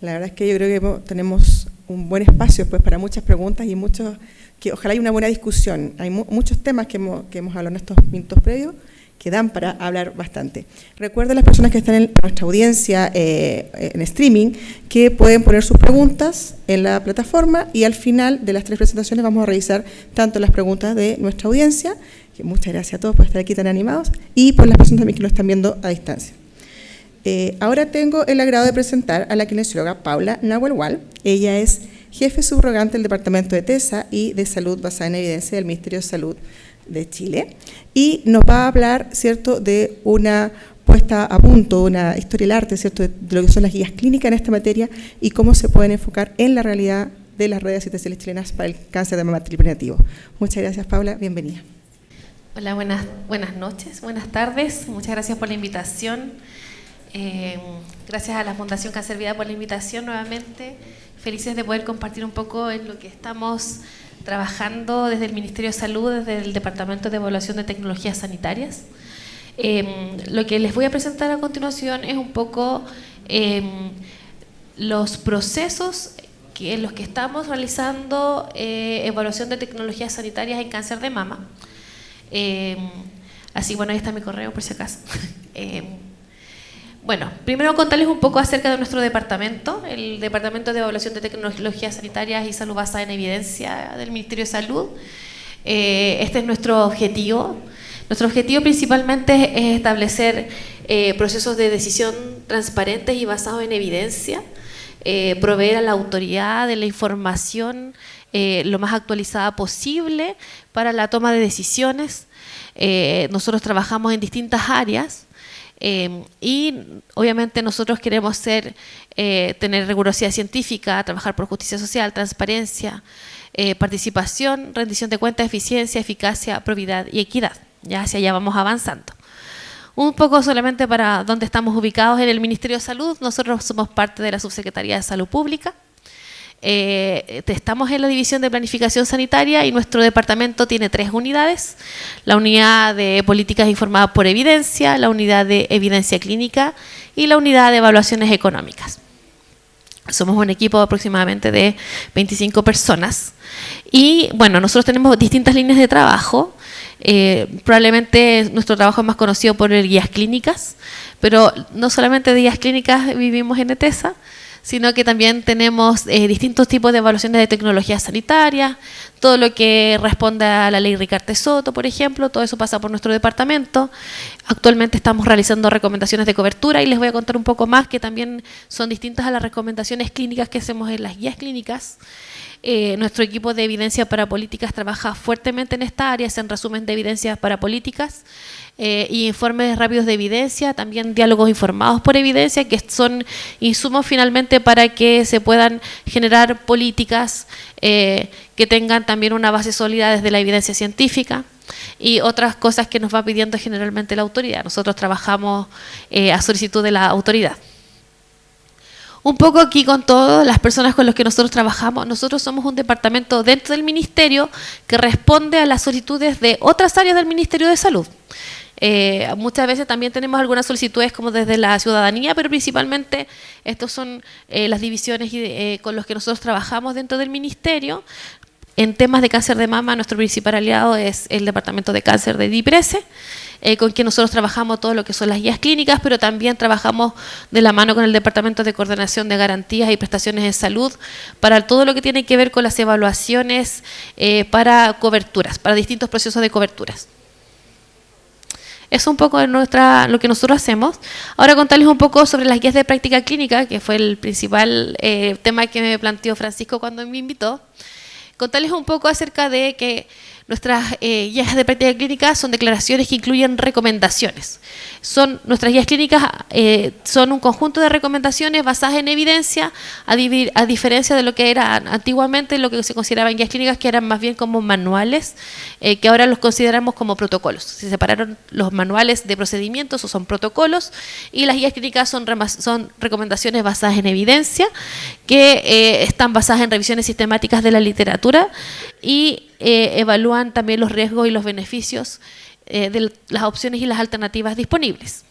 S2: La verdad es que yo creo que tenemos un buen espacio pues para muchas preguntas y que ojalá haya una buena discusión. Hay muchos temas que hemos hablado en estos minutos previos que dan para hablar bastante. Recuerden a las personas que están en nuestra audiencia en streaming que pueden poner sus preguntas en la plataforma, y al final de las 3 presentaciones vamos a revisar tanto las preguntas de nuestra audiencia, que muchas gracias a todos por estar aquí tan animados, y por las personas también que nos están viendo a distancia. Ahora tengo el agrado de presentar a la kinesióloga Paula Nahuelhual. Ella es jefe subrogante del Departamento de TESA y de Salud Basada en Evidencia del Ministerio de Salud de Chile, y nos va a hablar, ¿cierto?, de una puesta a punto, una historia del arte, ¿cierto?, de lo que son las guías clínicas en esta materia y cómo se pueden enfocar en la realidad de las redes asistenciales chilenas para el cáncer de mama triple negativo. Muchas gracias, Paula, bienvenida.
S4: Hola, buenas noches, buenas tardes, muchas gracias por la invitación. Gracias a la Fundación Cáncer Vida por la invitación nuevamente. Felices de poder compartir un poco en lo que estamos trabajando desde el Ministerio de Salud, desde el Departamento de Evaluación de Tecnologías Sanitarias. Lo que les voy a presentar a continuación es un poco los procesos en los que estamos realizando evaluación de tecnologías sanitarias en cáncer de mama. Así, bueno, ahí está mi correo por si acaso. Bueno, primero contarles un poco acerca de nuestro departamento, el Departamento de Evaluación de Tecnologías Sanitarias y Salud Basada en Evidencia del Ministerio de Salud. Este es nuestro objetivo. Nuestro objetivo principalmente es establecer procesos de decisión transparentes y basados en evidencia, proveer a la autoridad de la información lo más actualizada posible para la toma de decisiones. Nosotros trabajamos en distintas áreas. Y obviamente nosotros queremos tener rigurosidad científica, trabajar por justicia social, transparencia, participación, rendición de cuentas, eficiencia, eficacia, probidad y equidad. Ya hacia allá vamos avanzando. Un poco solamente para dónde estamos ubicados en el Ministerio de Salud. Nosotros somos parte de la Subsecretaría de Salud Pública. Estamos en la División de Planificación Sanitaria y nuestro departamento tiene 3 unidades: la unidad de políticas informadas por evidencia, la unidad de evidencia clínica y la unidad de evaluaciones económicas. Somos un equipo aproximadamente de 25 personas y bueno, nosotros tenemos distintas líneas de trabajo. Probablemente nuestro trabajo es más conocido por guías clínicas, pero no solamente de guías clínicas vivimos en ETESA, sino que también tenemos distintos tipos de evaluaciones de tecnologías sanitarias, todo lo que responde a la ley Ricarte Soto, por ejemplo, todo eso pasa por nuestro departamento. Actualmente estamos realizando recomendaciones de cobertura y les voy a contar un poco más, que también son distintas a las recomendaciones clínicas que hacemos en las guías clínicas. Nuestro equipo de evidencia para políticas trabaja fuertemente en esta área, hacen resumen de evidencias para políticas y informes rápidos de evidencia, también diálogos informados por evidencia, que son insumos finalmente para que se puedan generar políticas que tengan también una base sólida desde la evidencia científica y otras cosas que nos va pidiendo generalmente la autoridad. Nosotros trabajamos a solicitud de la autoridad. Un poco aquí con todas las personas con las que nosotros trabajamos, nosotros somos un departamento dentro del Ministerio que responde a las solicitudes de otras áreas del Ministerio de Salud. Muchas veces también tenemos algunas solicitudes como desde la ciudadanía, pero principalmente estos son las divisiones con las que nosotros trabajamos dentro del Ministerio. En temas de cáncer de mama, nuestro principal aliado es el Departamento de Cáncer de DIPRESE, con quien nosotros trabajamos todo lo que son las guías clínicas, pero también trabajamos de la mano con el Departamento de Coordinación de Garantías y Prestaciones de Salud para todo lo que tiene que ver con las evaluaciones para coberturas, para distintos procesos de coberturas. Eso es un poco de lo que nosotros hacemos. Ahora contarles un poco sobre las guías de práctica clínica, que fue el principal tema que me planteó Francisco cuando me invitó. Contarles un poco acerca de que nuestras guías de práctica clínica son declaraciones que incluyen recomendaciones. Nuestras guías clínicas son un conjunto de recomendaciones basadas en evidencia, a diferencia de lo que era antiguamente, lo que se consideraban guías clínicas, que eran más bien como manuales, que ahora los consideramos como protocolos. Se separaron los manuales de procedimientos, o son protocolos, y las guías clínicas son recomendaciones basadas en evidencia, que están basadas en revisiones sistemáticas de la literatura y evalúan también los riesgos y los beneficios de las opciones y las alternativas disponibles.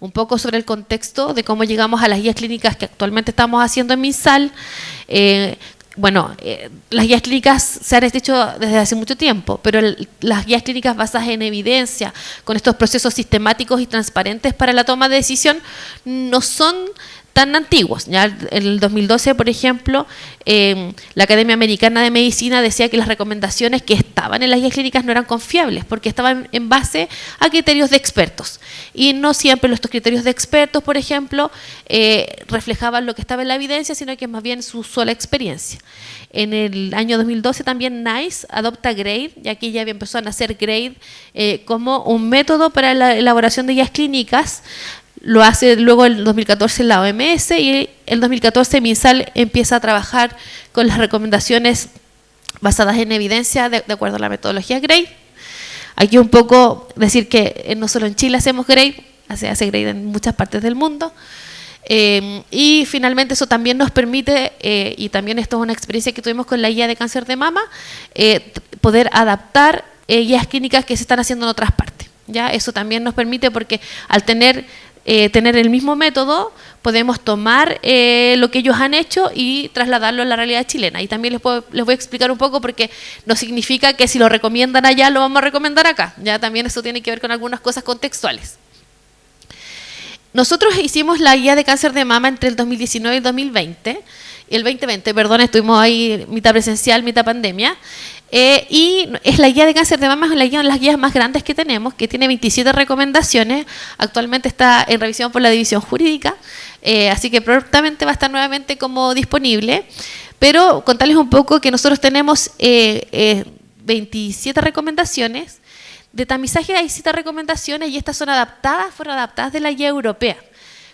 S4: Un poco sobre el contexto de cómo llegamos a las guías clínicas que actualmente estamos haciendo en MinSal. Las guías clínicas se han hecho desde hace mucho tiempo, pero las guías clínicas basadas en evidencia, con estos procesos sistemáticos y transparentes para la toma de decisión, no son tan antiguos. Ya en el 2012, por ejemplo, la Academia Americana de Medicina decía que las recomendaciones que estaban en las guías clínicas no eran confiables porque estaban en base a criterios de expertos. Y no siempre estos criterios de expertos, por ejemplo, reflejaban lo que estaba en la evidencia, sino que más bien su sola experiencia. En el año 2012 también NICE adopta GRADE, y aquí ya empezó a nacer GRADE como un método para la elaboración de guías clínicas. Lo hace luego en 2014 la OMS y en 2014 MinSal empieza a trabajar con las recomendaciones basadas en evidencia de acuerdo a la metodología GRADE. Aquí un poco decir que no solo en Chile hacemos GRADE, se hace GRADE en muchas partes del mundo. Y finalmente eso también nos permite, y también esto es una experiencia que tuvimos con la guía de cáncer de mama, poder adaptar guías clínicas que se están haciendo en otras partes. ¿Ya? Eso también nos permite porque al tener el mismo método, podemos tomar lo que ellos han hecho y trasladarlo a la realidad chilena. Y también les voy a explicar un poco porque no significa que si lo recomiendan allá, lo vamos a recomendar acá. Ya también eso tiene que ver con algunas cosas contextuales. Nosotros hicimos la guía de cáncer de mama entre el 2019 y el 2020. El 2020, perdón, estuvimos ahí mitad presencial, mitad pandemia. Y es la guía de cáncer de mama, es una de las guías más grandes que tenemos, que tiene 27 recomendaciones. Actualmente está en revisión por la división jurídica, así que prontamente va a estar nuevamente como disponible. Pero contarles un poco que nosotros tenemos 27 recomendaciones. De tamizaje hay 7 recomendaciones y estas fueron adaptadas de la guía europea.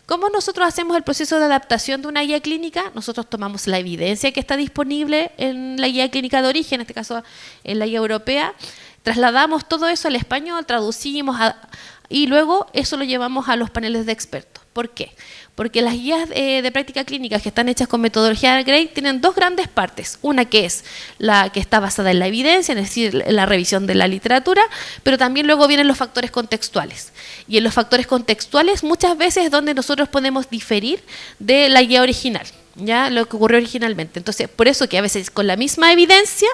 S4: ¿Cómo nosotros hacemos el proceso de adaptación de una guía clínica? Nosotros tomamos la evidencia que está disponible en la guía clínica de origen, en este caso en la guía europea, trasladamos todo eso al español, traducimos y luego eso lo llevamos a los paneles de expertos. ¿Por qué? Porque las guías de práctica clínica que están hechas con metodología GRADE tienen dos grandes partes. Una que es la que está basada en la evidencia, es decir, la revisión de la literatura, pero también luego vienen los factores contextuales. Y en los factores contextuales muchas veces es donde nosotros podemos diferir de la guía original, ya lo que ocurrió originalmente. Entonces, por eso que a veces con la misma evidencia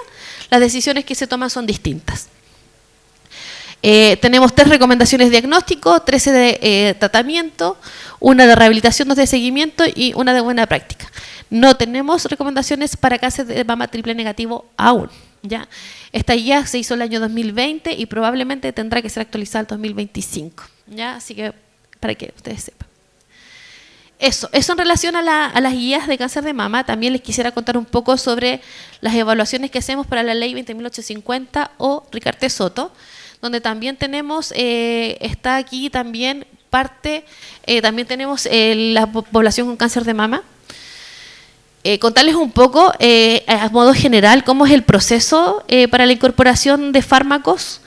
S4: las decisiones que se toman son distintas. Tenemos 3 recomendaciones de diagnóstico, 13 de tratamiento, una de rehabilitación, 2 de seguimiento y una de buena práctica. No tenemos recomendaciones para cáncer de mama triple negativo aún, ¿ya? Esta guía se hizo el año 2020 y probablemente tendrá que ser actualizada el 2025, ¿ya? Así que para que ustedes sepan. Eso en relación a las guías de cáncer de mama. También les quisiera contar un poco sobre las evaluaciones que hacemos para la ley 20.850 o Ricarte-Soto, donde también tenemos, está aquí también parte, también tenemos la población con cáncer de mama. Contarles un poco, a modo general, cómo es el proceso para la incorporación de fármacos.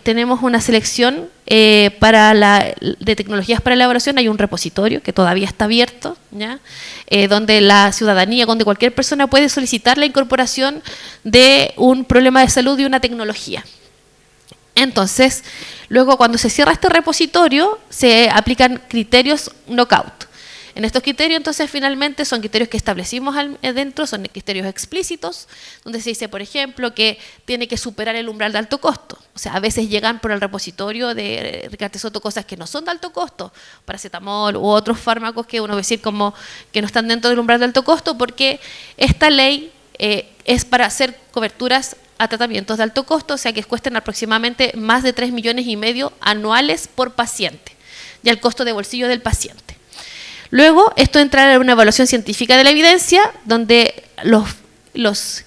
S4: Tenemos una selección de tecnologías para elaboración. Hay un repositorio que todavía está abierto, ¿ya? Donde la ciudadanía, donde cualquier persona puede solicitar la incorporación de un problema de salud y una tecnología. Entonces, luego cuando se cierra este repositorio, se aplican criterios knockout. En estos criterios, entonces, finalmente son criterios que establecimos adentro, son criterios explícitos, donde se dice, por ejemplo, que tiene que superar el umbral de alto costo. O sea, a veces llegan por el repositorio de Ricarte-Soto cosas que no son de alto costo, paracetamol u otros fármacos que uno va a decir como que no están dentro del umbral de alto costo, porque esta ley es para hacer coberturas a tratamientos de alto costo, o sea, que cuesten aproximadamente más de 3,5 millones anuales por paciente, y al costo de bolsillo del paciente. Luego, esto entra en una evaluación científica de la evidencia, donde las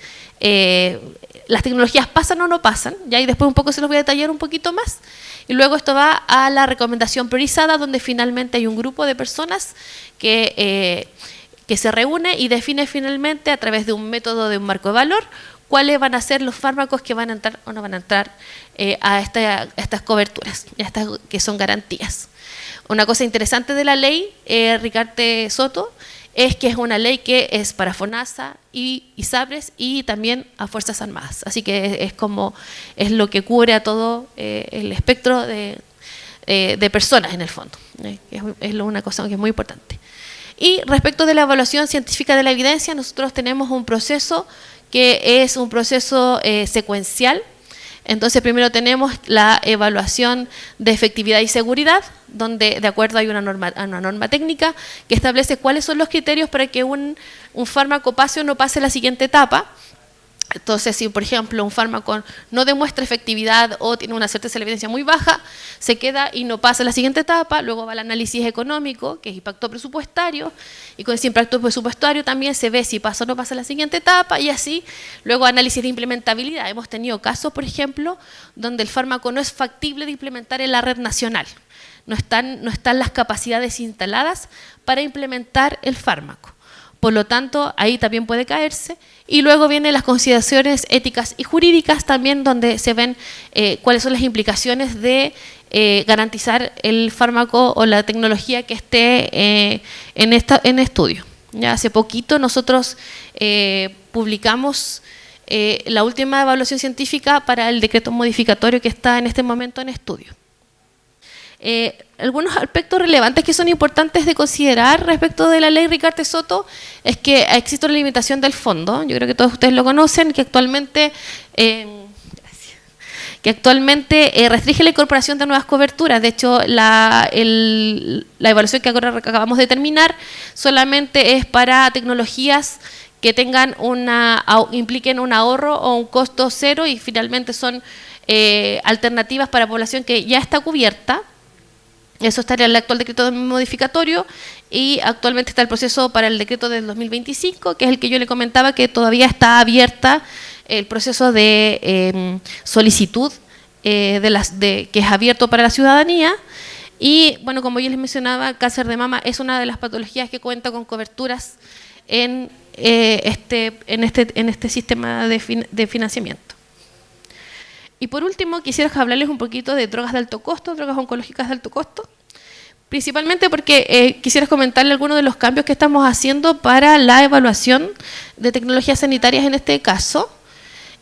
S4: tecnologías pasan o no pasan, ¿ya? Y después un poco se los voy a detallar un poquito más. Y luego esto va a la recomendación priorizada, donde finalmente hay un grupo de personas que se reúne y define finalmente, a través de un método de un marco de valor, cuáles van a ser los fármacos que van a entrar o no van a entrar a estas coberturas, que son garantías. Una cosa interesante de la ley Ricarte-Soto es que es una ley que es para FONASA y ISAPRES y también a Fuerzas Armadas. Así que es lo que cubre a todo el espectro de personas en el fondo. Es una cosa que es muy importante. Y respecto de la evaluación científica de la evidencia, nosotros tenemos un proceso que es un proceso secuencial. Entonces, primero tenemos la evaluación de efectividad y seguridad, donde de acuerdo hay una norma técnica que establece cuáles son los criterios para que un fármaco pase o no pase la siguiente etapa. Entonces, si por ejemplo un fármaco no demuestra efectividad o tiene una certeza de la evidencia muy baja, se queda y no pasa a la siguiente etapa. Luego va el análisis económico, que es impacto presupuestario, y con ese impacto presupuestario también se ve si pasa o no pasa a la siguiente etapa, y así luego análisis de implementabilidad. Hemos tenido casos, por ejemplo, donde el fármaco no es factible de implementar en la red nacional. No están las capacidades instaladas para implementar el fármaco. Por lo tanto, ahí también puede caerse. Y luego vienen las consideraciones éticas y jurídicas también, donde se ven cuáles son las implicaciones de garantizar el fármaco o la tecnología que esté en estudio. Ya hace poquito nosotros publicamos la última evaluación científica para el decreto modificatorio que está en este momento en estudio. Algunos aspectos relevantes que son importantes de considerar respecto de la ley Ricarte-Soto es que existe una limitación del fondo. Yo creo que todos ustedes lo conocen, que actualmente restringe la incorporación de nuevas coberturas. De hecho, la evaluación que ahora acabamos de terminar solamente es para tecnologías que impliquen un ahorro o un costo cero, y finalmente son alternativas para población que ya está cubierta. Eso estaría en el actual decreto modificatorio, y actualmente está el proceso para el decreto del 2025, que es el que yo le comentaba, que todavía está abierta el proceso de solicitud que es abierto para la ciudadanía. Y bueno, como yo les mencionaba, cáncer de mama es una de las patologías que cuenta con coberturas en este sistema de financiamiento. Y por último, quisiera hablarles un poquito de drogas de alto costo, drogas oncológicas de alto costo, principalmente porque quisiera comentarle algunos de los cambios que estamos haciendo para la evaluación de tecnologías sanitarias en este caso.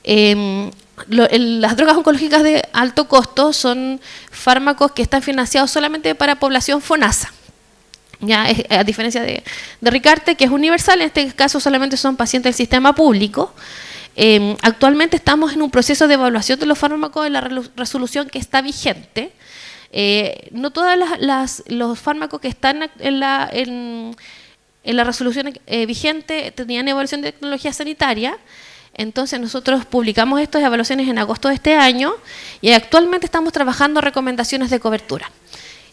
S4: Las drogas oncológicas de alto costo son fármacos que están financiados solamente para población FONASA. Ya, a diferencia de Ricarte, que es universal, en este caso solamente son pacientes del sistema público. Actualmente estamos en un proceso de evaluación de los fármacos de la resolución que está vigente. No todos los fármacos que están en la resolución vigente tenían evaluación de tecnología sanitaria. Entonces nosotros publicamos estas evaluaciones en agosto de este año y actualmente estamos trabajando recomendaciones de cobertura.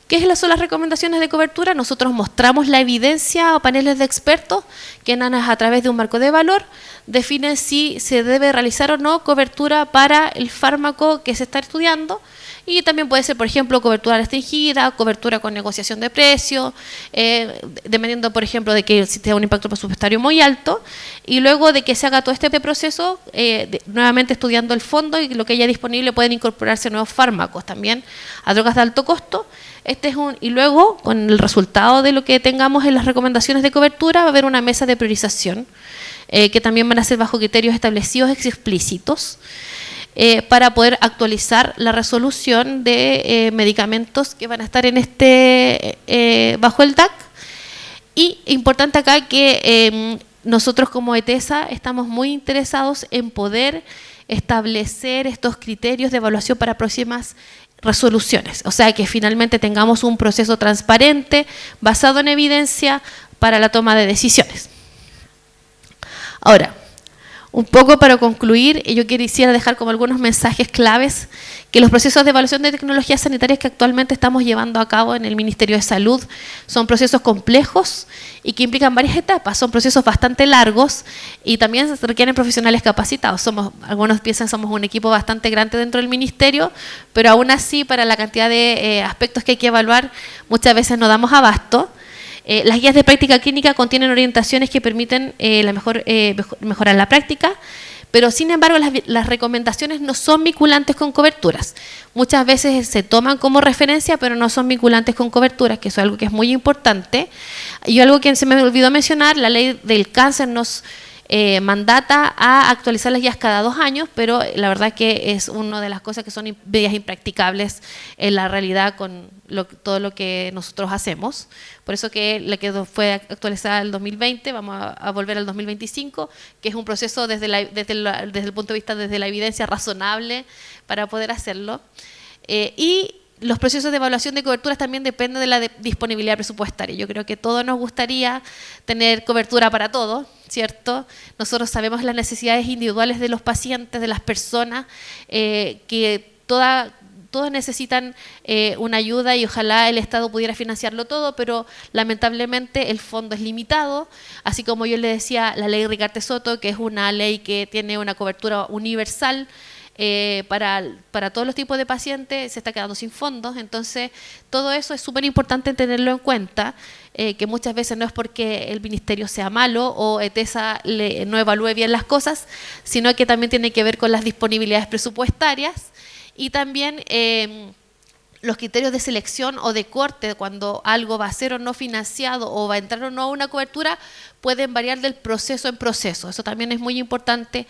S4: ¿Qué son las recomendaciones de cobertura? Nosotros mostramos la evidencia o paneles de expertos que a través de un marco de valor definen si se debe realizar o no cobertura para el fármaco que se está estudiando. Y también puede ser, por ejemplo, cobertura restringida, cobertura con negociación de precio, dependiendo, por ejemplo, de que si tenga un impacto presupuestario muy alto. Y luego de que se haga todo este proceso, nuevamente estudiando el fondo y lo que haya disponible, pueden incorporarse nuevos fármacos también a drogas de alto costo. Y luego, con el resultado de lo que tengamos en las recomendaciones de cobertura, va a haber una mesa de priorización, que también van a ser bajo criterios establecidos explícitos, para poder actualizar la resolución de medicamentos que van a estar en bajo el DAC. Y importante acá que nosotros como ETESA estamos muy interesados en poder establecer estos criterios de evaluación para próximas resoluciones. O sea, que finalmente tengamos un proceso transparente, basado en evidencia, para la toma de decisiones. Ahora, un poco para concluir, yo quisiera dejar como algunos mensajes claves, que los procesos de evaluación de tecnologías sanitarias que actualmente estamos llevando a cabo en el Ministerio de Salud son procesos complejos y que implican varias etapas, son procesos bastante largos y también se requieren profesionales capacitados. Algunos piensan que somos un equipo bastante grande dentro del Ministerio, pero aún así para la cantidad de aspectos que hay que evaluar muchas veces no damos abasto. Las guías de práctica clínica contienen orientaciones que permiten mejorar la práctica, pero sin embargo las recomendaciones no son vinculantes con coberturas. Muchas veces se toman como referencia, pero no son vinculantes con coberturas, que eso es algo que es muy importante. Y algo que se me olvidó mencionar, la ley del cáncer nos mandata a actualizar las guías cada 2 años, pero la verdad que es una de las cosas que son medidas impracticables en la realidad con todo lo que nosotros hacemos. Por eso que la que fue actualizada el 2020, vamos a volver al 2025, que es un proceso desde el punto de vista desde la evidencia razonable para poder hacerlo. Y los procesos de evaluación de coberturas también dependen de la disponibilidad presupuestaria. Yo creo que todos nos gustaría tener cobertura para todo, ¿cierto? Nosotros sabemos las necesidades individuales de los pacientes, de las personas, que todos necesitan una ayuda y ojalá el Estado pudiera financiarlo todo, pero lamentablemente el fondo es limitado. Así como yo le decía, la ley Ricardo Soto, que es una ley que tiene una cobertura universal, para todos los tipos de pacientes, se está quedando sin fondos. Entonces todo eso es súper importante tenerlo en cuenta, que muchas veces no es porque el ministerio sea malo o ETESA no evalúe bien las cosas, sino que también tiene que ver con las disponibilidades presupuestarias y también los criterios de selección o de corte, cuando algo va a ser o no financiado o va a entrar o no a una cobertura, pueden variar del proceso en proceso. Eso también es muy importante.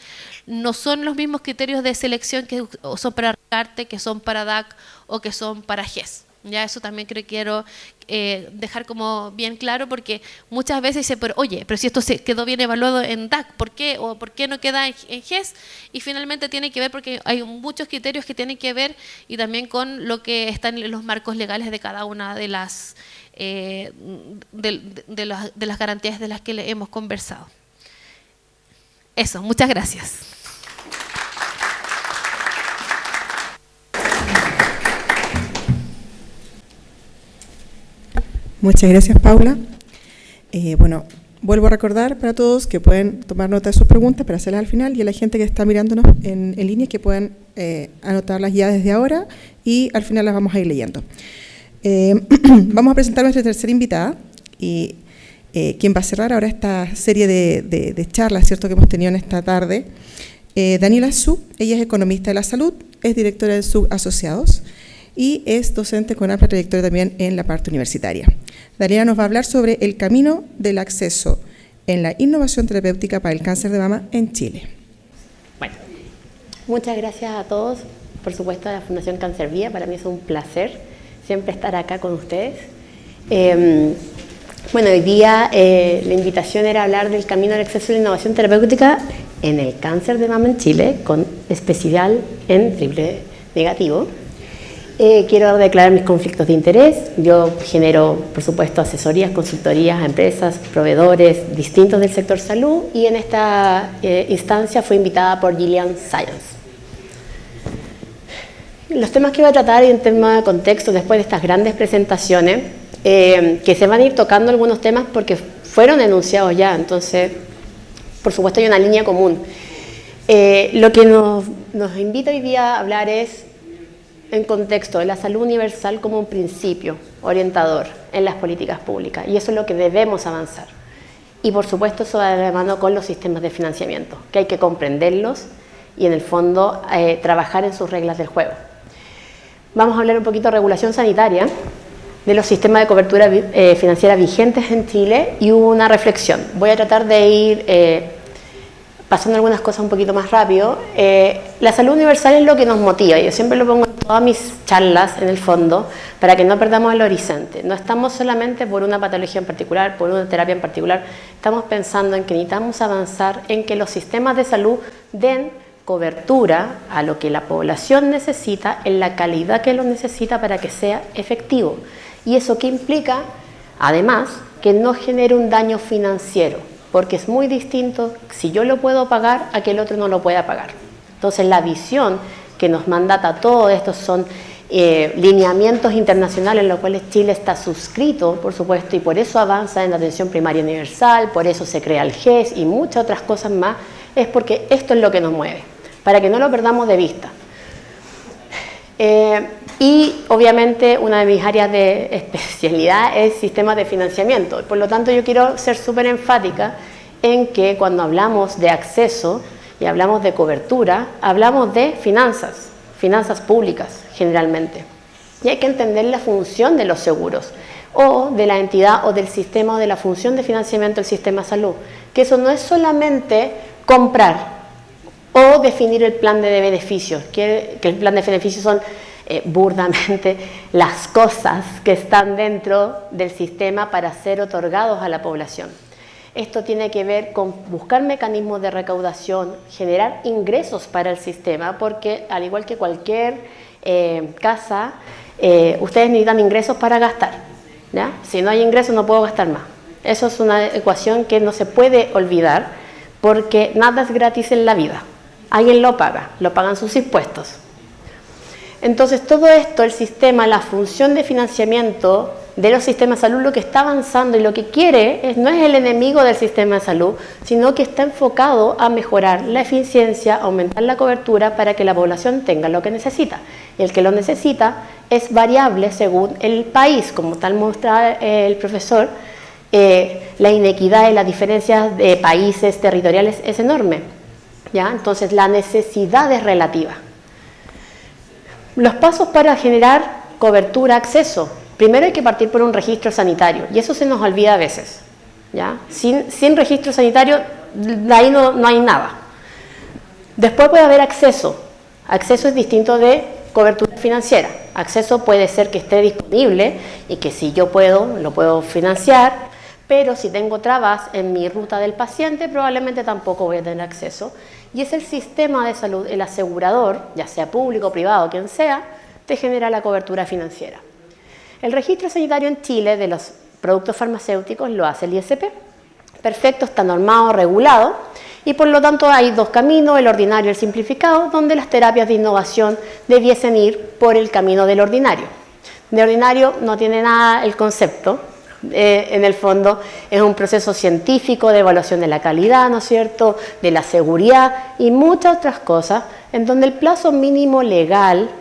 S4: No son los mismos criterios de selección que son para RICARTE, que son para DAC o que son para GES. Ya eso también quiero dejar como bien claro, porque muchas veces dice, pero si esto se quedó bien evaluado en DAC, ¿por qué? ¿O por qué no queda en GES? Y finalmente tiene que ver porque hay muchos criterios que tienen que ver y también con lo que están en los marcos legales de cada una de las de las garantías de las que le hemos conversado. Eso, muchas gracias.
S2: Muchas gracias, Paula. Bueno, vuelvo a recordar para todos que pueden tomar nota de sus preguntas para hacerlas al final, y a la gente que está mirándonos en línea que puedan anotarlas ya desde ahora y al final las vamos a ir leyendo. Vamos a presentar a nuestra tercera invitada, y quien va a cerrar ahora esta serie de charlas, ¿cierto?, que hemos tenido en esta tarde. Daniela Su, ella es economista de la salud, es directora de Su Asociados y es docente con amplia trayectoria también en la parte universitaria. Daniela nos va a hablar sobre el camino del acceso en la innovación terapéutica para el cáncer de mama en Chile.
S5: Bueno, muchas gracias a todos, por supuesto a la Fundación Cancer Vía. Para mí es un placer siempre estar acá con ustedes. Bueno, hoy día la invitación era hablar del camino al acceso a la innovación terapéutica en el cáncer de mama en Chile, con especial en triple negativo. Quiero declarar mis conflictos de interés. Yo genero, por supuesto, asesorías, consultorías a empresas, proveedores distintos del sector salud, y en esta instancia fui invitada por Gilead Sciences. Los temas que voy a tratar y en tema de contexto después de estas grandes presentaciones, que se van a ir tocando algunos temas porque fueron enunciados ya, entonces por supuesto hay una línea común. Lo que nos invita hoy día a hablar es en contexto de la salud universal como un principio orientador en las políticas públicas, y eso es lo que debemos avanzar. Y por supuesto eso va de la mano con los sistemas de financiamiento, que hay que comprenderlos y en el fondo trabajar en sus reglas del juego. Vamos a hablar un poquito de regulación sanitaria, de los sistemas de cobertura financiera vigentes en Chile y una reflexión. Voy a tratar de ir pasando algunas cosas un poquito más rápido. La salud universal es lo que nos motiva. Yo siempre lo pongo en todas mis charlas, en el fondo, para que no perdamos el horizonte. No estamos solamente por una patología en particular, por una terapia en particular. Estamos pensando en que necesitamos avanzar en que los sistemas de salud den cobertura a lo que la población necesita, en la calidad que lo necesita para que sea efectivo. ¿Y eso qué implica? Además, que no genere un daño financiero, porque es muy distinto si yo lo puedo pagar a que el otro no lo pueda pagar. Entonces, la visión que nos mandata todo esto son lineamientos internacionales en los cuales Chile está suscrito, por supuesto, y por eso avanza en la atención primaria universal, por eso se crea el GES y muchas otras cosas más, es porque esto es lo que nos mueve, para que no lo perdamos de vista. Y obviamente una de mis áreas de especialidad es sistemas de financiamiento. Por lo tanto, yo quiero ser súper enfática en que cuando hablamos de acceso y hablamos de cobertura, hablamos de finanzas públicas generalmente. Y hay que entender la función de los seguros, o de la entidad o del sistema o de la función de financiamiento del sistema de salud. Que eso no es solamente comprar o definir el plan de beneficios, que el plan de beneficios son burdamente las cosas que están dentro del sistema para ser otorgados a la población. Esto tiene que ver con buscar mecanismos de recaudación, generar ingresos para el sistema, porque al igual que cualquier casa, ustedes necesitan ingresos para gastar, ¿ya? Si no hay ingresos no puedo gastar más. Eso es una ecuación que no se puede olvidar, porque nada es gratis en la vida. Alguien lo pagan sus impuestos. Entonces, todo esto, el sistema, la función de financiamiento de los sistemas de salud, lo que está avanzando y lo que quiere no es el enemigo del sistema de salud, sino que está enfocado a mejorar la eficiencia, aumentar la cobertura para que la población tenga lo que necesita. Y el que lo necesita es variable según el país, como tal muestra el profesor. La inequidad y las diferencias de países territoriales es enorme, ¿ya? Entonces, la necesidad es relativa. Los pasos para generar cobertura, acceso. Primero hay que partir por un registro sanitario, y eso se nos olvida a veces, ¿ya? Sin registro sanitario, de ahí no hay nada. Después puede haber acceso. Acceso es distinto de cobertura financiera. Acceso puede ser que esté disponible y que si yo puedo, lo puedo financiar, pero si tengo trabas en mi ruta del paciente, probablemente tampoco voy a tener acceso. Y es el sistema de salud, el asegurador, ya sea público, privado, quien sea, te genera la cobertura financiera. El registro sanitario en Chile de los productos farmacéuticos lo hace el ISP. Perfecto, está normado, regulado, y por lo tanto hay dos caminos, el ordinario y el simplificado, donde las terapias de innovación debiesen ir por el camino del ordinario. De ordinario no tiene nada el concepto. En el fondo es un proceso científico de evaluación de la calidad, ¿no es cierto?, de la seguridad y muchas otras cosas, en donde el plazo mínimo legal,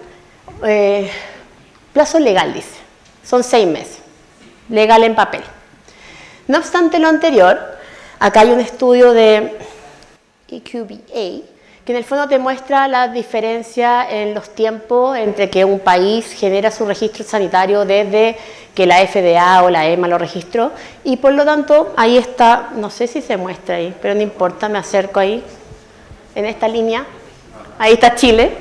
S5: dice, son 6 meses, legal en papel. No obstante lo anterior, acá hay un estudio de EQBA, que en el fondo te muestra la diferencia en los tiempos entre que un país genera su registro sanitario desde que la FDA o la EMA lo registró, y por lo tanto ahí está, no sé si se muestra ahí, pero no importa, me acerco ahí, en esta línea, ahí está Chile,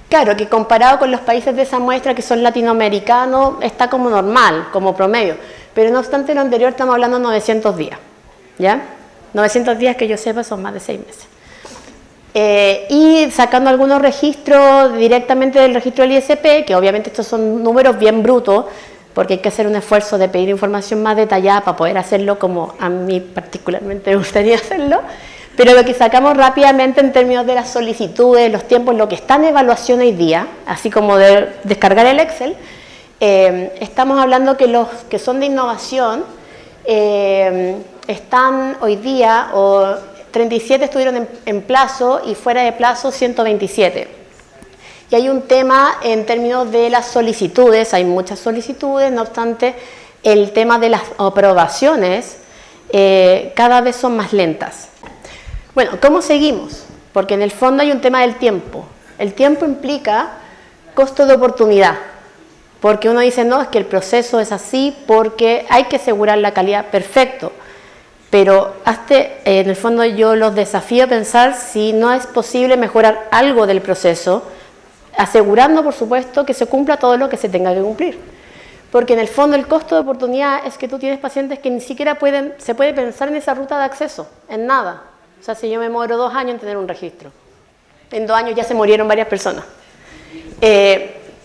S5: que claro, que comparado con los países de esa muestra que son latinoamericanos, está como normal, como promedio. Pero no obstante, lo anterior estamos hablando de 900 días, ¿ya? 900 días que yo sepa son más de 6 meses. Y sacando algunos registros directamente del registro del ISP, que obviamente estos son números bien brutos, porque hay que hacer un esfuerzo de pedir información más detallada para poder hacerlo como a mí particularmente me gustaría hacerlo, pero lo que sacamos rápidamente en términos de las solicitudes, los tiempos, lo que está en evaluación hoy día, así como de descargar el Excel, estamos hablando que los que son de innovación están hoy día, o 37 estuvieron en plazo y fuera de plazo 127. Y hay un tema en términos de las solicitudes, hay muchas solicitudes, no obstante, el tema de las aprobaciones cada vez son más lentas. Bueno, ¿cómo seguimos? Porque en el fondo hay un tema del tiempo. El tiempo implica costo de oportunidad, porque uno dice, no, es que el proceso es así porque hay que asegurar la calidad, perfecto. Pero en el fondo yo los desafío a pensar si no es posible mejorar algo del proceso, asegurando, por supuesto, que se cumpla todo lo que se tenga que cumplir. Porque en el fondo el costo de oportunidad es que tú tienes pacientes que ni siquiera se puede pensar en esa ruta de acceso, en nada. O sea, si yo me muero 2 años en tener un registro, en 2 años ya se murieron varias personas.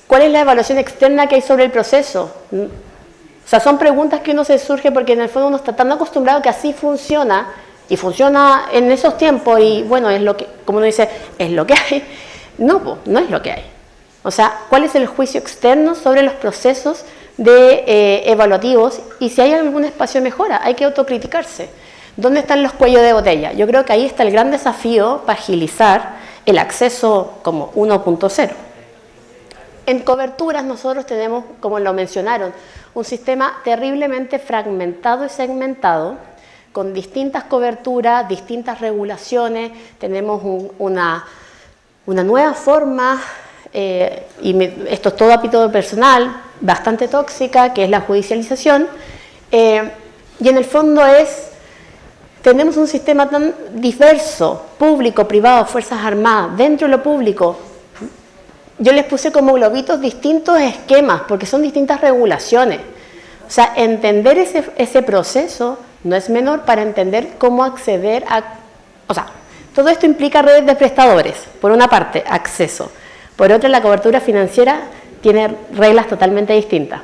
S5: ¿Cuál es la evaluación externa que hay sobre el proceso? O sea, son preguntas que uno se surge porque en el fondo uno está tan acostumbrado que así funciona, y funciona en esos tiempos, y bueno, es lo que, como uno dice, es lo que hay. No, no es lo que hay. O sea, ¿cuál es el juicio externo sobre los procesos evaluativos? Y si hay algún espacio de mejora, hay que autocriticarse. ¿Dónde están los cuellos de botella? Yo creo que ahí está el gran desafío para agilizar el acceso como 1.0. En coberturas nosotros tenemos, como lo mencionaron, un sistema terriblemente fragmentado y segmentado, con distintas coberturas, distintas regulaciones. Tenemos una nueva forma, esto es todo ámbito personal, bastante tóxica, que es la judicialización, y en el fondo tenemos un sistema tan diverso, público, privado, Fuerzas Armadas, dentro de lo público. Yo les puse como globitos distintos esquemas, porque son distintas regulaciones. O sea, entender ese proceso no es menor para entender cómo acceder a... O sea, todo esto implica redes de prestadores, por una parte, acceso. Por otra, la cobertura financiera tiene reglas totalmente distintas.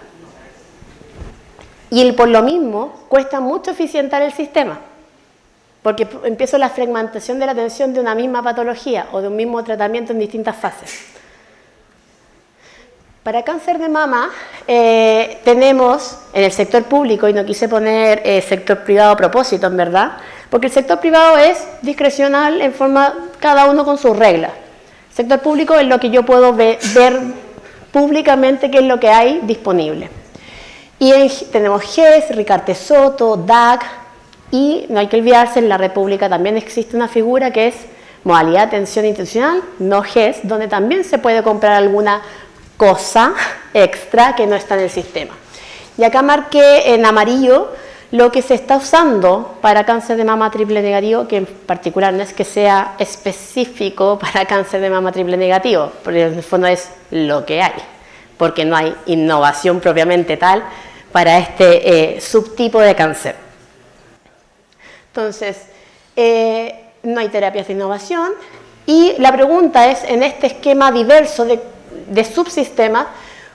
S5: Y por lo mismo, cuesta mucho eficientar el sistema, porque empiezo la fragmentación de la atención de una misma patología o de un mismo tratamiento en distintas fases. Para cáncer de mama tenemos en el sector público, y no quise poner sector privado a propósito, en verdad, porque el sector privado es discrecional en forma, cada uno con sus reglas. El sector público es lo que yo puedo ver públicamente, qué es lo que hay disponible. Y tenemos GES, Ricarte Soto, DAC, y no hay que olvidarse, en la República también existe una figura que es modalidad de atención institucional, no GES, donde también se puede comprar alguna cosa extra que no está en el sistema. Y acá marqué en amarillo lo que se está usando para cáncer de mama triple negativo, que en particular no es que sea específico para cáncer de mama triple negativo, porque en el fondo es lo que hay, porque no hay innovación propiamente tal para este subtipo de cáncer. Entonces, no hay terapias de innovación, y la pregunta es, en este esquema diverso de subsistemas,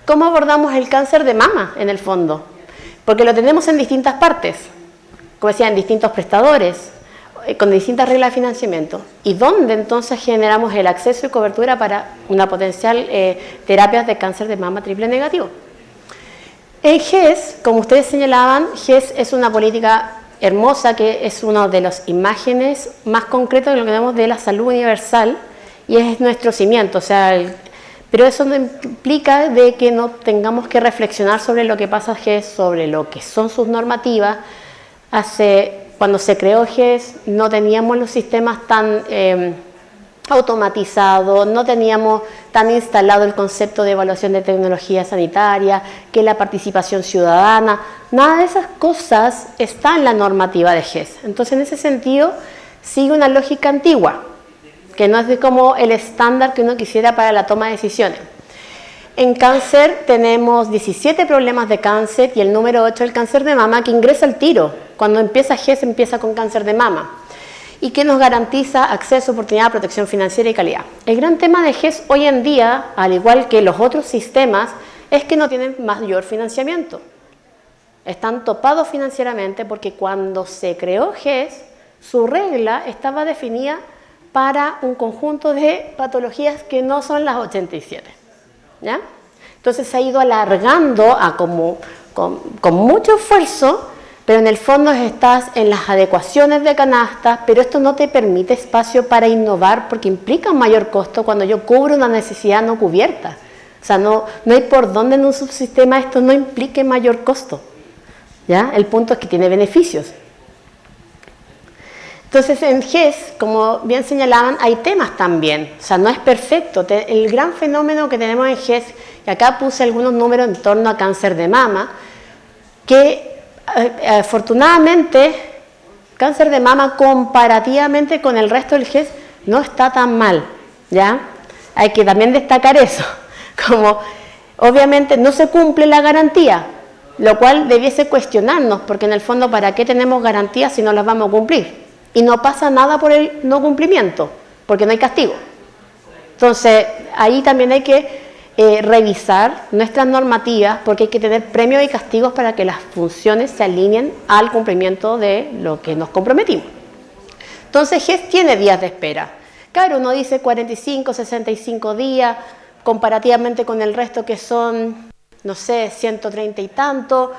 S5: ¿cómo abordamos el cáncer de mama en el fondo? Porque lo tenemos en distintas partes, como decía, en distintos prestadores, con distintas reglas de financiamiento. ¿Y dónde entonces generamos el acceso y cobertura para una potencial terapia de cáncer de mama triple negativo? En GES, como ustedes señalaban, GES es una política hermosa, que es una de las imágenes más concretas de lo que tenemos de la salud universal, y es nuestro cimiento, o sea, pero eso no implica de que no tengamos que reflexionar sobre lo que pasa GES, sobre lo que son sus normativas. Cuando se creó GES no teníamos los sistemas tan automatizados, no teníamos tan instalado el concepto de evaluación de tecnología sanitaria, que la participación ciudadana, nada de esas cosas está en la normativa de GES. Entonces, en ese sentido, sigue una lógica antigua, que no es como el estándar que uno quisiera para la toma de decisiones. En cáncer tenemos 17 problemas de cáncer y el número 8 el cáncer de mama, que ingresa al tiro. Cuando empieza GES empieza con cáncer de mama y que nos garantiza acceso, oportunidad, protección financiera y calidad. El gran tema de GES hoy en día, al igual que los otros sistemas, es que no tienen mayor financiamiento. Están topados financieramente porque cuando se creó GES, su regla estaba definida para un conjunto de patologías que no son las 87. ¿Ya? Entonces se ha ido alargando con mucho esfuerzo, pero en el fondo estás en las adecuaciones de canastas, pero esto no te permite espacio para innovar porque implica un mayor costo cuando yo cubro una necesidad no cubierta. O sea, no hay por dónde en un subsistema esto no implique mayor costo. ¿Ya? El punto es que tiene beneficios. Entonces en GES, como bien señalaban, hay temas también, o sea, no es perfecto. El gran fenómeno que tenemos en GES, y acá puse algunos números en torno a cáncer de mama, que afortunadamente cáncer de mama comparativamente con el resto del GES no está tan mal, ¿ya? Hay que también destacar eso, como obviamente no se cumple la garantía, lo cual debiese cuestionarnos, porque en el fondo, ¿para qué tenemos garantías si no las vamos a cumplir? Y no pasa nada por el no cumplimiento, porque no hay castigo. Entonces, ahí también hay que revisar nuestras normativas, porque hay que tener premios y castigos para que las funciones se alineen al cumplimiento de lo que nos comprometimos. Entonces, GES tiene días de espera. Claro, uno dice 45, 65 días, comparativamente con el resto que son, no sé, 130 y tanto.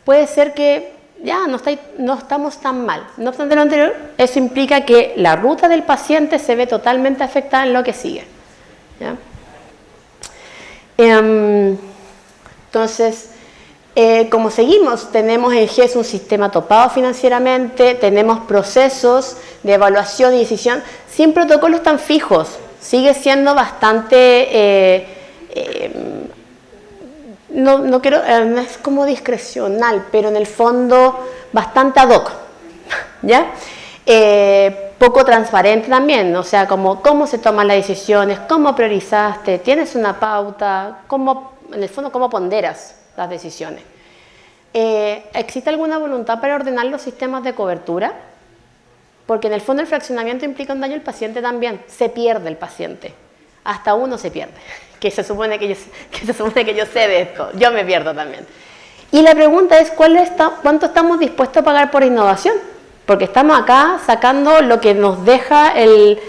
S5: Puede ser que ya no estamos tan mal. No obstante lo anterior, eso implica que la ruta del paciente se ve totalmente afectada en lo que sigue. ¿Ya? Entonces, como seguimos, tenemos en GES un sistema topado financieramente, tenemos procesos de evaluación y decisión sin protocolos tan fijos. Sigue siendo bastante... No es como discrecional, pero en el fondo bastante ad hoc, ¿ya? Poco transparente también, o sea, como cómo se toman las decisiones, cómo priorizaste, tienes una pauta, en el fondo cómo ponderas las decisiones. ¿Existe alguna voluntad para ordenar los sistemas de cobertura? Porque en el fondo el fraccionamiento implica un daño al paciente también, se pierde el paciente, hasta uno se pierde. Que se supone que yo sé de esto, yo me pierdo también. Y la pregunta es, ¿cuánto estamos dispuestos a pagar por innovación? Porque estamos acá sacando lo que nos deja el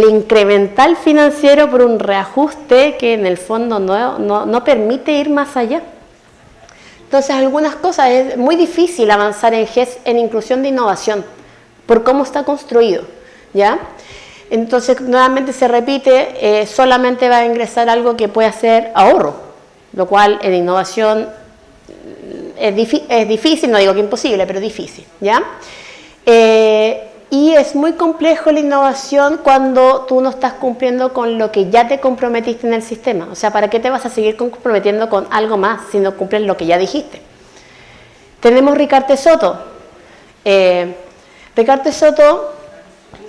S5: incremental financiero por un reajuste que en el fondo no permite ir más allá. Entonces, algunas cosas es muy difícil avanzar en GES en inclusión de innovación, por cómo está construido, ¿ya? Entonces, nuevamente se repite, solamente va a ingresar algo que puede hacer ahorro, lo cual en innovación es difícil, no digo que imposible, pero difícil, ¿ya? Y es muy complejo la innovación cuando tú no estás cumpliendo con lo que ya te comprometiste en el sistema. O sea, ¿para qué te vas a seguir comprometiendo con algo más si no cumples lo que ya dijiste? Tenemos Ricarte Soto. Ricarte Soto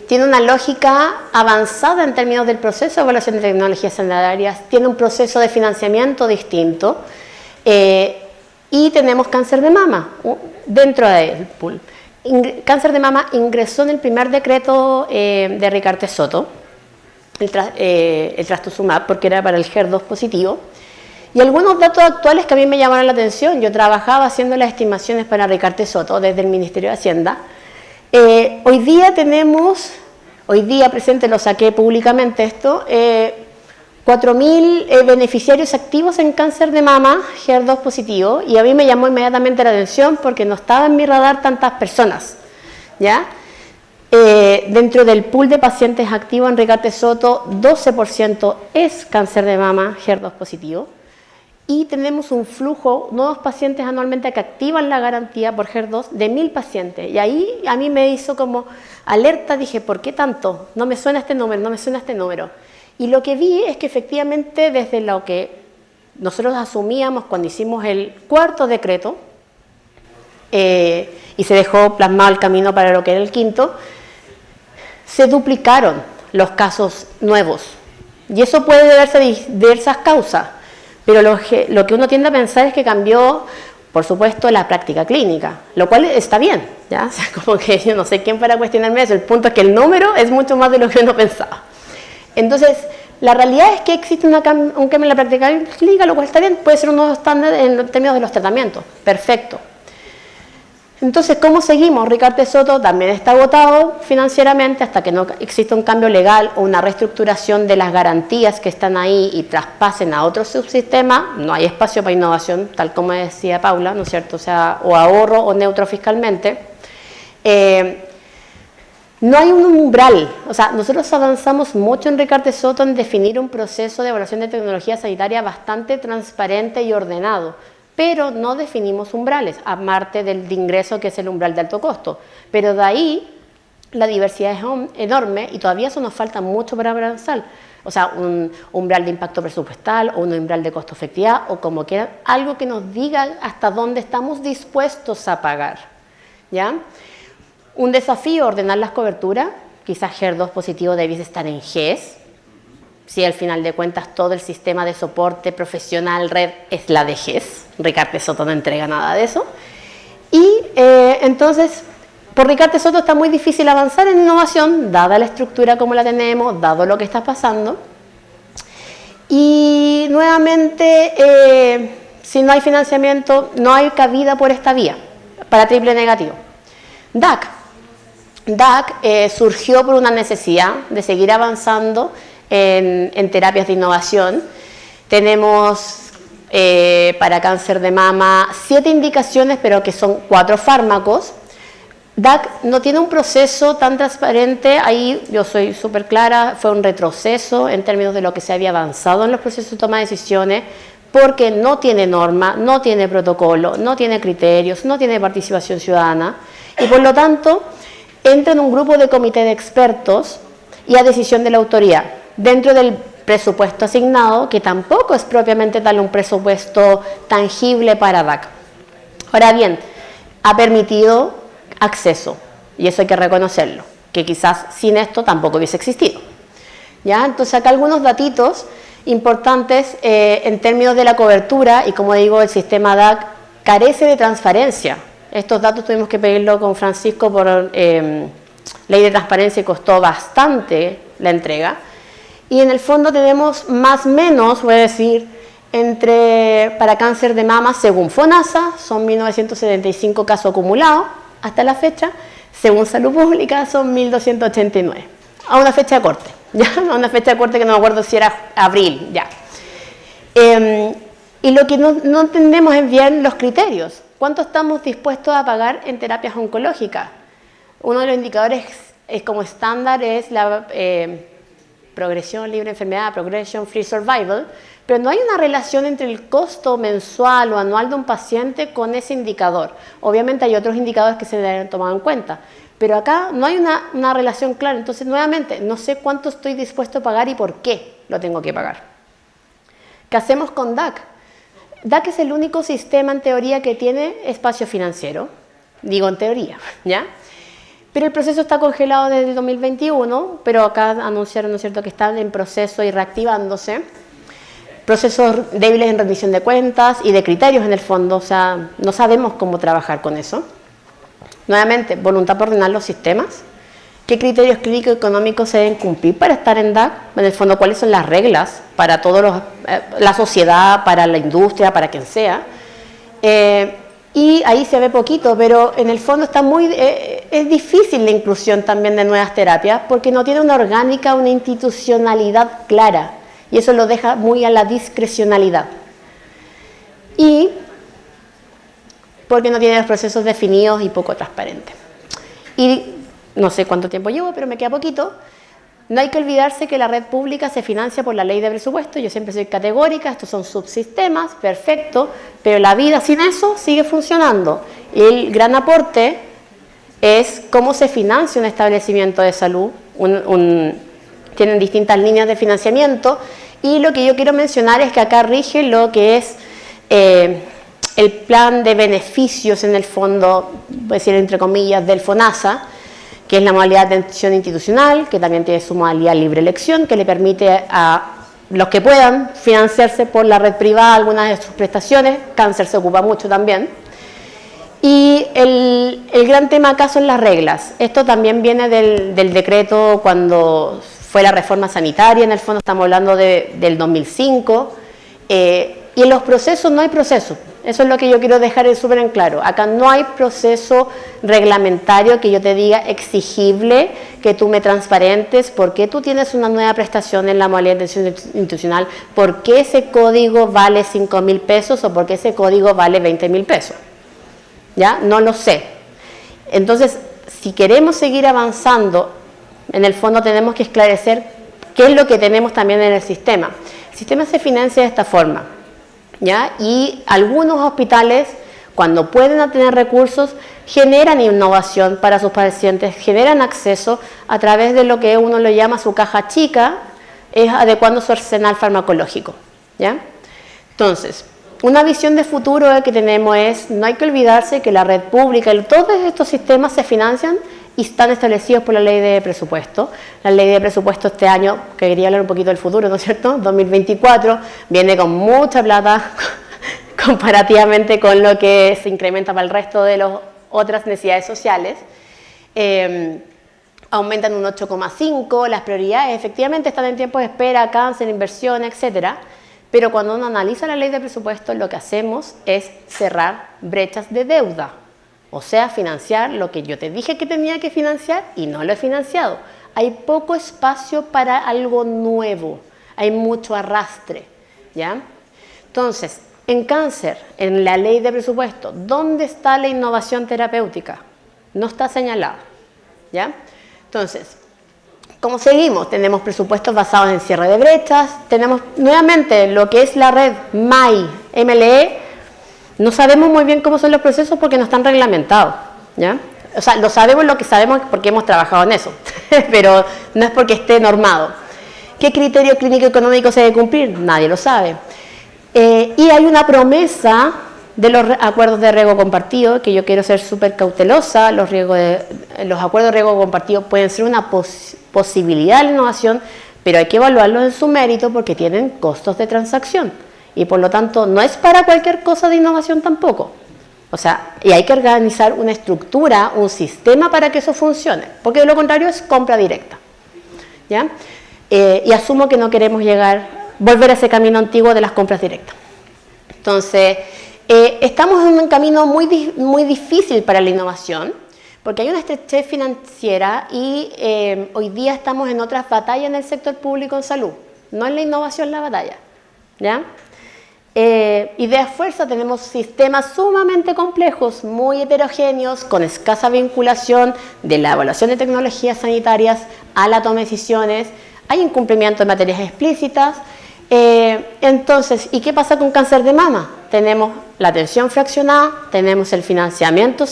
S5: tiene una lógica avanzada en términos del proceso de evaluación de tecnologías sanitarias, tiene un proceso de financiamiento distinto y tenemos cáncer de mama dentro del pool. Cáncer de mama ingresó en el primer decreto de Ricarte Soto, el trastuzumab, porque era para el HER2 positivo. Y algunos datos actuales que a mí me llamaron la atención, yo trabajaba haciendo las estimaciones para Ricarte Soto desde el Ministerio de Hacienda. Hoy día presente, lo saqué públicamente esto, 4.000 beneficiarios activos en cáncer de mama, HER2 positivo, y a mí me llamó inmediatamente la atención porque no estaba en mi radar tantas personas, ¿ya? Dentro del pool de pacientes activos en Ricarte Soto, 12% es cáncer de mama, HER2 positivo, y tenemos un flujo, nuevos pacientes anualmente que activan la garantía por HER2 de 1.000 pacientes. Y ahí a mí me hizo como alerta, dije, ¿por qué tanto? No me suena este número, no me suena este número. Y lo que vi es que efectivamente desde lo que nosotros asumíamos cuando hicimos el cuarto decreto, y se dejó plasmado el camino para lo que era el quinto, se duplicaron los casos nuevos. Y eso puede deberse a diversas causas, pero lo que uno tiende a pensar es que cambió, por supuesto, la práctica clínica, lo cual está bien, ¿ya? O sea, como que yo no sé quién para cuestionarme eso, el punto es que el número es mucho más de lo que uno pensaba. Entonces, la realidad es que existe un cambio en la práctica clínica, lo cual está bien, puede ser un nuevo estándar en términos de los tratamientos, perfecto. Entonces, ¿cómo seguimos? Ricardo Soto también está agotado financieramente hasta que no exista un cambio legal o una reestructuración de las garantías que están ahí y traspasen a otro subsistema. No hay espacio para innovación, tal como decía Paula, ¿no es cierto? O sea, o ahorro o neutro fiscalmente. No hay un umbral, o sea, nosotros avanzamos mucho en Ricardo Soto en definir un proceso de evaluación de tecnología sanitaria bastante transparente y ordenado, pero no definimos umbrales, aparte del de ingreso que es el umbral de alto costo. Pero de ahí la diversidad es enorme y todavía eso nos falta mucho para avanzar. O sea, un umbral de impacto presupuestal o un umbral de costo efectividad o como quieran, algo que nos diga hasta dónde estamos dispuestos a pagar, ¿ya? Un desafío, ordenar las coberturas, quizás HER2 positivo debiese estar en GES, si al final de cuentas todo el sistema de soporte profesional red es la de GES, Ricardo Soto no entrega nada de eso, y entonces por Ricardo Soto está muy difícil avanzar en innovación, dada la estructura como la tenemos, dado lo que está pasando, y nuevamente si no hay financiamiento, no hay cabida por esta vía, para triple negativo. DAC surgió por una necesidad de seguir avanzando en terapias de innovación. Tenemos para cáncer de mama 7 indicaciones, pero que son 4 fármacos. DAC no tiene un proceso tan transparente, ahí yo soy súper clara, fue un retroceso en términos de lo que se había avanzado en los procesos de toma de decisiones, porque no tiene norma, no tiene protocolo, no tiene criterios, no tiene participación ciudadana, y por lo tanto entra en un grupo de comité de expertos y a decisión de la autoridad, dentro del presupuesto asignado, que tampoco es propiamente tal un presupuesto tangible para DAC. Ahora bien, ha permitido acceso, y eso hay que reconocerlo, que quizás sin esto tampoco hubiese existido. ¿Ya? Entonces acá algunos datitos importantes en términos de la cobertura, y como digo, el sistema DAC carece de transparencia. Estos datos tuvimos que pedirlo con Francisco por ley de transparencia y costó bastante la entrega. Y en el fondo tenemos más o menos, voy a decir, para cáncer de mama, según FONASA, son 1975 casos acumulados hasta la fecha, según Salud Pública son 1289, a una fecha de corte, ¿ya? A una fecha de corte que no me acuerdo si era abril, ya. Y lo que no entendemos es bien los criterios. ¿Cuánto estamos dispuestos a pagar en terapias oncológicas? Uno de los indicadores como estándar es la progresión libre de enfermedad, progression free survival, pero no hay una relación entre el costo mensual o anual de un paciente con ese indicador. Obviamente hay otros indicadores que se deben tomar en cuenta, pero acá no hay una relación clara. Entonces, nuevamente, no sé cuánto estoy dispuesto a pagar y por qué lo tengo que pagar. ¿Qué hacemos con DAC? DAC es el único sistema en teoría que tiene espacio financiero, digo en teoría, ¿ya? Pero el proceso está congelado desde 2021, pero acá anunciaron, ¿no es cierto?, que están en proceso y reactivándose. Procesos débiles en rendición de cuentas y de criterios en el fondo, o sea, no sabemos cómo trabajar con eso. Nuevamente, voluntad por ordenar los sistemas. ¿Qué criterios clínicos y económicos se deben cumplir para estar en DAC? En el fondo, ¿cuáles son las reglas para toda la sociedad, para la industria, para quien sea? Y ahí se ve poquito, pero en el fondo está es difícil la inclusión también de nuevas terapias porque no tiene una orgánica, una institucionalidad clara, y eso lo deja muy a la discrecionalidad. Y porque no tiene los procesos definidos y poco transparentes. Y no sé cuánto tiempo llevo, pero me queda poquito. No hay que olvidarse que la red pública se financia por la ley de presupuesto. Yo siempre soy categórica, estos son subsistemas, perfecto, pero la vida sin eso sigue funcionando. Y el gran aporte es cómo se financia un establecimiento de salud. Tienen distintas líneas de financiamiento, y lo que yo quiero mencionar es que acá rige lo que es el plan de beneficios en el fondo, voy a decir entre comillas, del FONASA, que es la modalidad de atención institucional, que también tiene su modalidad libre elección, que le permite a los que puedan financiarse por la red privada algunas de sus prestaciones. Cáncer se ocupa mucho también. Y el gran tema acá son las reglas. Esto también viene del decreto cuando fue la reforma sanitaria, en el fondo estamos hablando del 2005, y en los procesos no hay proceso. Eso es lo que yo quiero dejar súper en claro. Acá no hay proceso reglamentario que yo te diga exigible, que tú me transparentes por qué tú tienes una nueva prestación en la modalidad de atención institucional, por qué ese código vale 5.000 pesos o por qué ese código vale 20.000 pesos. ¿Ya? No lo sé. Entonces, si queremos seguir avanzando, en el fondo tenemos que esclarecer qué es lo que tenemos también en el sistema. El sistema se financia de esta forma, ¿ya? Y algunos hospitales, cuando pueden tener recursos, generan innovación para sus pacientes, generan acceso a través de lo que uno lo llama su caja chica, es adecuando su arsenal farmacológico, ¿ya? Entonces, una visión de futuro que tenemos es, no hay que olvidarse que la red pública, todos estos sistemas se financian y están establecidos por la ley de presupuesto. La ley de presupuesto este año, que quería hablar un poquito del futuro, ¿no es cierto?, 2024, viene con mucha plata comparativamente con lo que se incrementa para el resto de las otras necesidades sociales. Aumentan un 8,5, las prioridades efectivamente están en tiempo de espera, cáncer, inversión, etcétera. Pero cuando uno analiza la ley de presupuesto, lo que hacemos es cerrar brechas de deuda. O sea, financiar lo que yo te dije que tenía que financiar y no lo he financiado. Hay poco espacio para algo nuevo. Hay mucho arrastre, ¿ya? Entonces, en cáncer, en la ley de presupuesto, ¿dónde está la innovación terapéutica? No está señalada, ¿ya? Entonces, ¿cómo seguimos? Tenemos presupuestos basados en cierre de brechas, tenemos nuevamente lo que es la red MAI, MLE, no sabemos muy bien cómo son los procesos porque no están reglamentados, ¿ya? O sea, lo sabemos lo que sabemos porque hemos trabajado en eso, pero no es porque esté normado. ¿Qué criterio clínico económico se debe cumplir? Nadie lo sabe. Y hay una promesa de los acuerdos de riesgo compartido, que yo quiero ser súper cautelosa. Los acuerdos de riesgo compartido pueden ser una posibilidad de la innovación, pero hay que evaluarlos en su mérito porque tienen costos de transacción y por lo tanto no es para cualquier cosa de innovación tampoco. O sea, y hay que organizar una estructura, un sistema para que eso funcione, porque de lo contrario es compra directa, ¿ya? Y asumo que no queremos volver a ese camino antiguo de las compras directas. Entonces, estamos en un camino muy difícil para la innovación, porque hay una estrechez financiera y hoy día estamos en otras batallas en el sector público en salud, no en la innovación la batalla, ¿ya? Y de fuerza tenemos sistemas sumamente complejos, muy heterogéneos, con escasa vinculación de la evaluación de tecnologías sanitarias a la toma de decisiones, hay incumplimiento de materias explícitas. Entonces, ¿y qué pasa con cáncer de mama? Tenemos la atención fraccionada, tenemos el financiamiento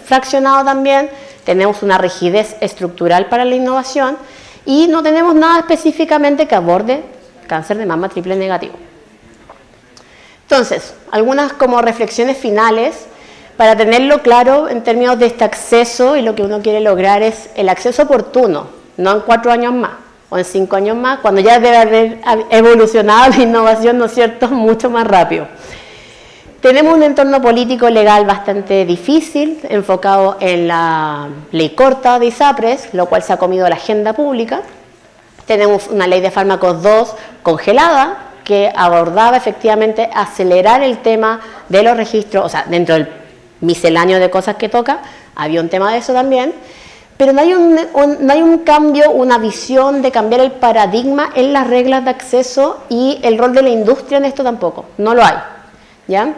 S5: fraccionado también, tenemos una rigidez estructural para la innovación y no tenemos nada específicamente que aborde cáncer de mama triple negativo. Entonces, algunas como reflexiones finales para tenerlo claro en términos de este acceso, y lo que uno quiere lograr es el acceso oportuno, no en 4 años más o en 5 años más, cuando ya debe haber evolucionado la innovación, ¿no es cierto?, mucho más rápido. Tenemos un entorno político legal bastante difícil, enfocado en la ley corta de ISAPRES, lo cual se ha comido la agenda pública. Tenemos una ley de fármacos 2 congelada, que abordaba efectivamente acelerar el tema de los registros, o sea, dentro del misceláneo de cosas que toca, había un tema de eso también, pero no hay un cambio, una visión de cambiar el paradigma en las reglas de acceso y el rol de la industria en esto tampoco, no lo hay, ¿ya?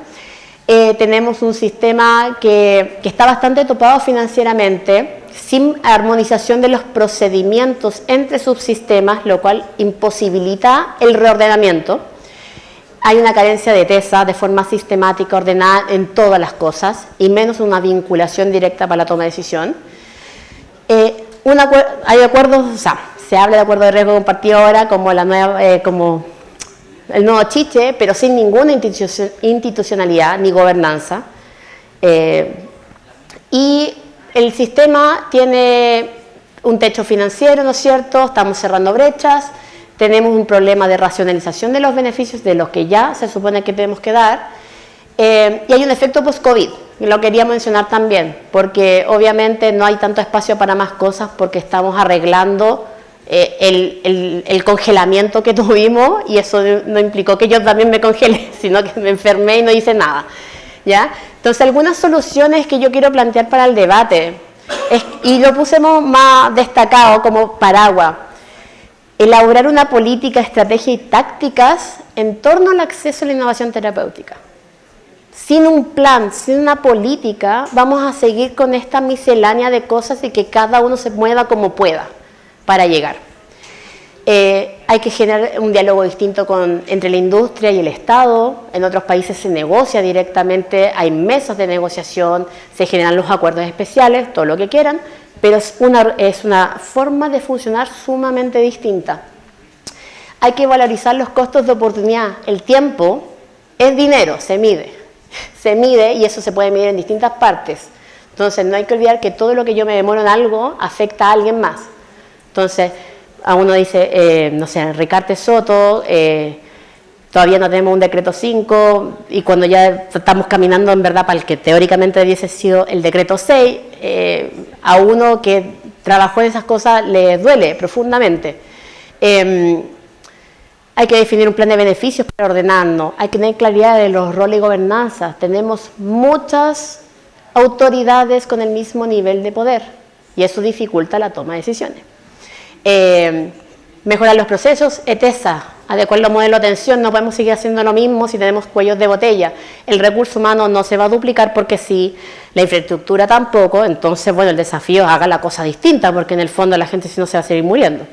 S5: Tenemos un sistema que está bastante topado financieramente, sin armonización de los procedimientos entre subsistemas, lo cual imposibilita el reordenamiento. Hay una carencia de TESA de forma sistemática, ordenada en todas las cosas, y menos una vinculación directa para la toma de decisión. Hay acuerdos, o sea, se habla de acuerdo de riesgo compartido ahora como como el nuevo chiche, pero sin ninguna institucionalidad ni gobernanza. Y el sistema tiene un techo financiero, ¿no es cierto? Estamos cerrando brechas, tenemos un problema de racionalización de los beneficios de los que ya se supone que tenemos que dar, y hay un efecto post-COVID, lo quería mencionar también, porque obviamente no hay tanto espacio para más cosas porque estamos arreglando el congelamiento que tuvimos, y eso no implicó que yo también me congelé, sino que me enfermé y no hice nada, ¿ya? Entonces, algunas soluciones que yo quiero plantear para el debate, y lo pusimos más destacado como paraguas: elaborar una política, estrategia y tácticas en torno al acceso a la innovación terapéutica. Sin un plan, sin una política, vamos a seguir con esta miscelánea de cosas y que cada uno se mueva como pueda para llegar. Hay que generar un diálogo distinto entre la industria y el Estado. En otros países se negocia directamente, hay mesas de negociación, se generan los acuerdos especiales, todo lo que quieran, pero es una forma de funcionar sumamente distinta. Hay que valorizar los costos de oportunidad. El tiempo es dinero, se mide y eso se puede medir en distintas partes. Entonces, no hay que olvidar que todo lo que yo me demoro en algo afecta a alguien más. Entonces, a uno dice, no sé, Ricarte Soto, todavía no tenemos un decreto 5, y cuando ya estamos caminando en verdad para el que teóricamente debiese sido el decreto 6, a uno que trabajó en esas cosas le duele profundamente. Hay que definir un plan de beneficios para ordenarnos, hay que tener claridad de los roles y gobernanzas. Tenemos muchas autoridades con el mismo nivel de poder y eso dificulta la toma de decisiones. Mejorar los procesos, ETESA, adecuar los modelos de atención. No podemos seguir haciendo lo mismo si tenemos cuellos de botella. El recurso humano no se va a duplicar porque sí, la infraestructura tampoco. Entonces, bueno, el desafío es haga la cosa distinta, porque en el fondo la gente si no se va a seguir muriendo.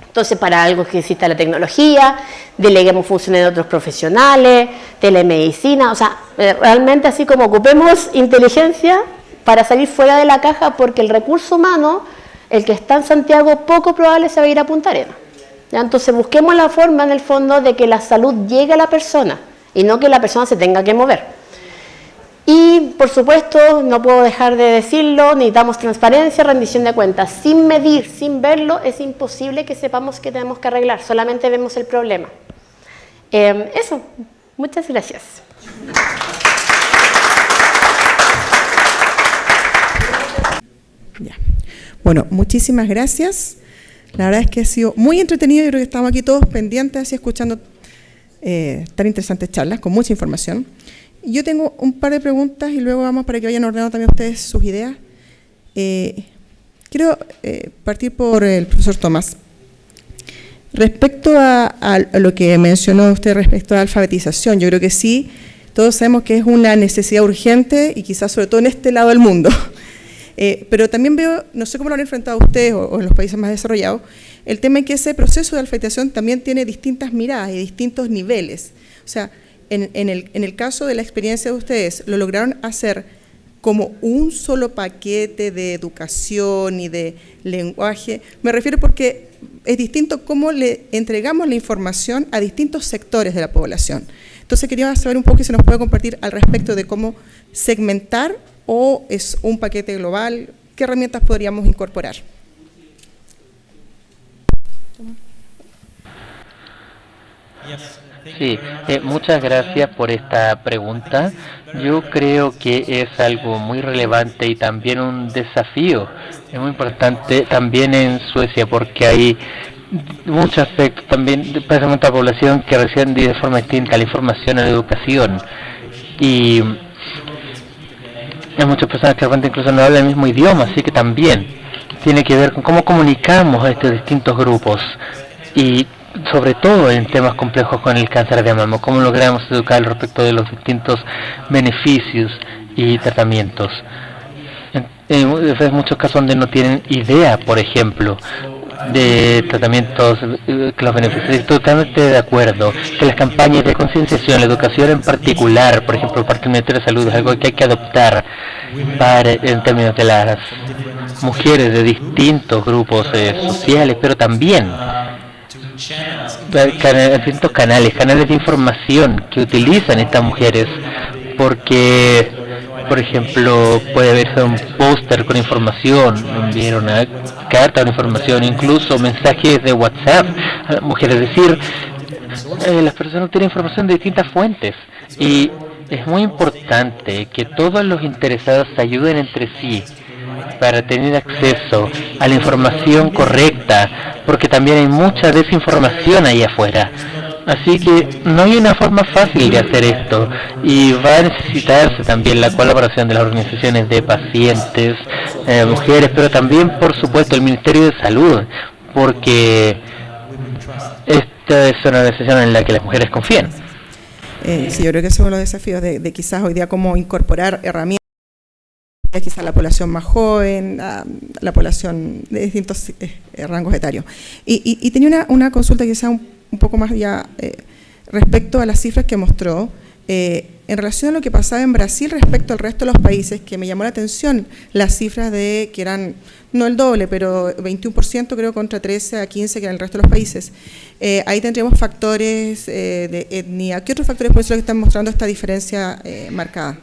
S5: Entonces, para algo que exista la tecnología, deleguemos funciones de otros profesionales, telemedicina, o sea, realmente así como ocupemos inteligencia para salir fuera de la caja, porque el recurso humano, el que está en Santiago, poco probable se va a ir a Punta Arenas. ¿Ya? Entonces, busquemos la forma, en el fondo, de que la salud llegue a la persona y no que la persona se tenga que mover. Y, por supuesto, no puedo dejar de decirlo, necesitamos transparencia, rendición de cuentas. Sin medir, sin verlo, es imposible que sepamos qué tenemos que arreglar, solamente vemos el problema. Eso, muchas gracias.
S2: Ya. Bueno, muchísimas gracias. La verdad es que ha sido muy entretenido. Yo creo que estamos aquí todos pendientes, así escuchando tan interesantes charlas, con mucha información. Yo tengo un par de preguntas y luego vamos para que vayan ordenando también ustedes sus ideas. Quiero partir por el profesor Tomás. Respecto a lo que mencionó usted respecto a la alfabetización, yo creo que sí, todos sabemos que es una necesidad urgente y quizás sobre todo en este lado del mundo. Pero también veo, no sé cómo lo han enfrentado ustedes o en los países más desarrollados, el tema es que ese proceso de alfabetización también tiene distintas miradas y distintos niveles. O sea, en el caso de la experiencia de ustedes, ¿lo lograron hacer como un solo paquete de educación y de lenguaje? Me refiero porque es distinto cómo le entregamos la información a distintos sectores de la población. Entonces quería saber un poco si se nos puede compartir al respecto de cómo segmentar o es un paquete global, ¿qué herramientas podríamos incorporar?
S3: Sí, muchas gracias por esta pregunta. Yo creo que es algo muy relevante y también un desafío. Es muy importante también en Suecia porque hay muchos aspectos también, especialmente la población que reciben de forma distinta la información en la educación. Y hay muchas personas que de repente incluso no hablan el mismo idioma, así que también tiene que ver con cómo comunicamos a estos distintos grupos y sobre todo en temas complejos con el cáncer de mama, cómo logramos educar respecto de los distintos beneficios y tratamientos. En muchos casos donde no tienen idea, por ejemplo, de tratamientos que los beneficios. Estoy totalmente de acuerdo que las campañas de concienciación, la educación en particular, por ejemplo, parte del Ministerio de Salud, es algo que hay que adoptar en términos de las mujeres de distintos grupos sociales, pero también distintos canales de información que utilizan estas mujeres, porque por ejemplo, puede verse un póster con información, enviar una carta con información, incluso mensajes de WhatsApp a las mujeres. Es decir, las personas tienen información de distintas fuentes y es muy importante que todos los interesados se ayuden entre sí para tener acceso a la información correcta, porque también hay mucha desinformación ahí afuera. Así que no hay una forma fácil de hacer esto y va a necesitarse también la colaboración de las organizaciones de pacientes, mujeres, pero también, por supuesto, el Ministerio de Salud, porque esta es una organización en la que las mujeres confían.
S2: Sí, yo creo que esos son los desafíos de quizás hoy día cómo incorporar herramientas, quizás la población más joven, la población de distintos rangos etarios. Y tenía una consulta quizás un poco más ya respecto a las cifras que mostró, en relación a lo que pasaba en Brasil respecto al resto de los países, que me llamó la atención las cifras de que eran, no el doble, pero 21% creo contra 13 a 15 que eran el resto de los países. Ahí tendríamos factores de etnia. ¿Qué otros factores por eso que están mostrando esta diferencia marcada?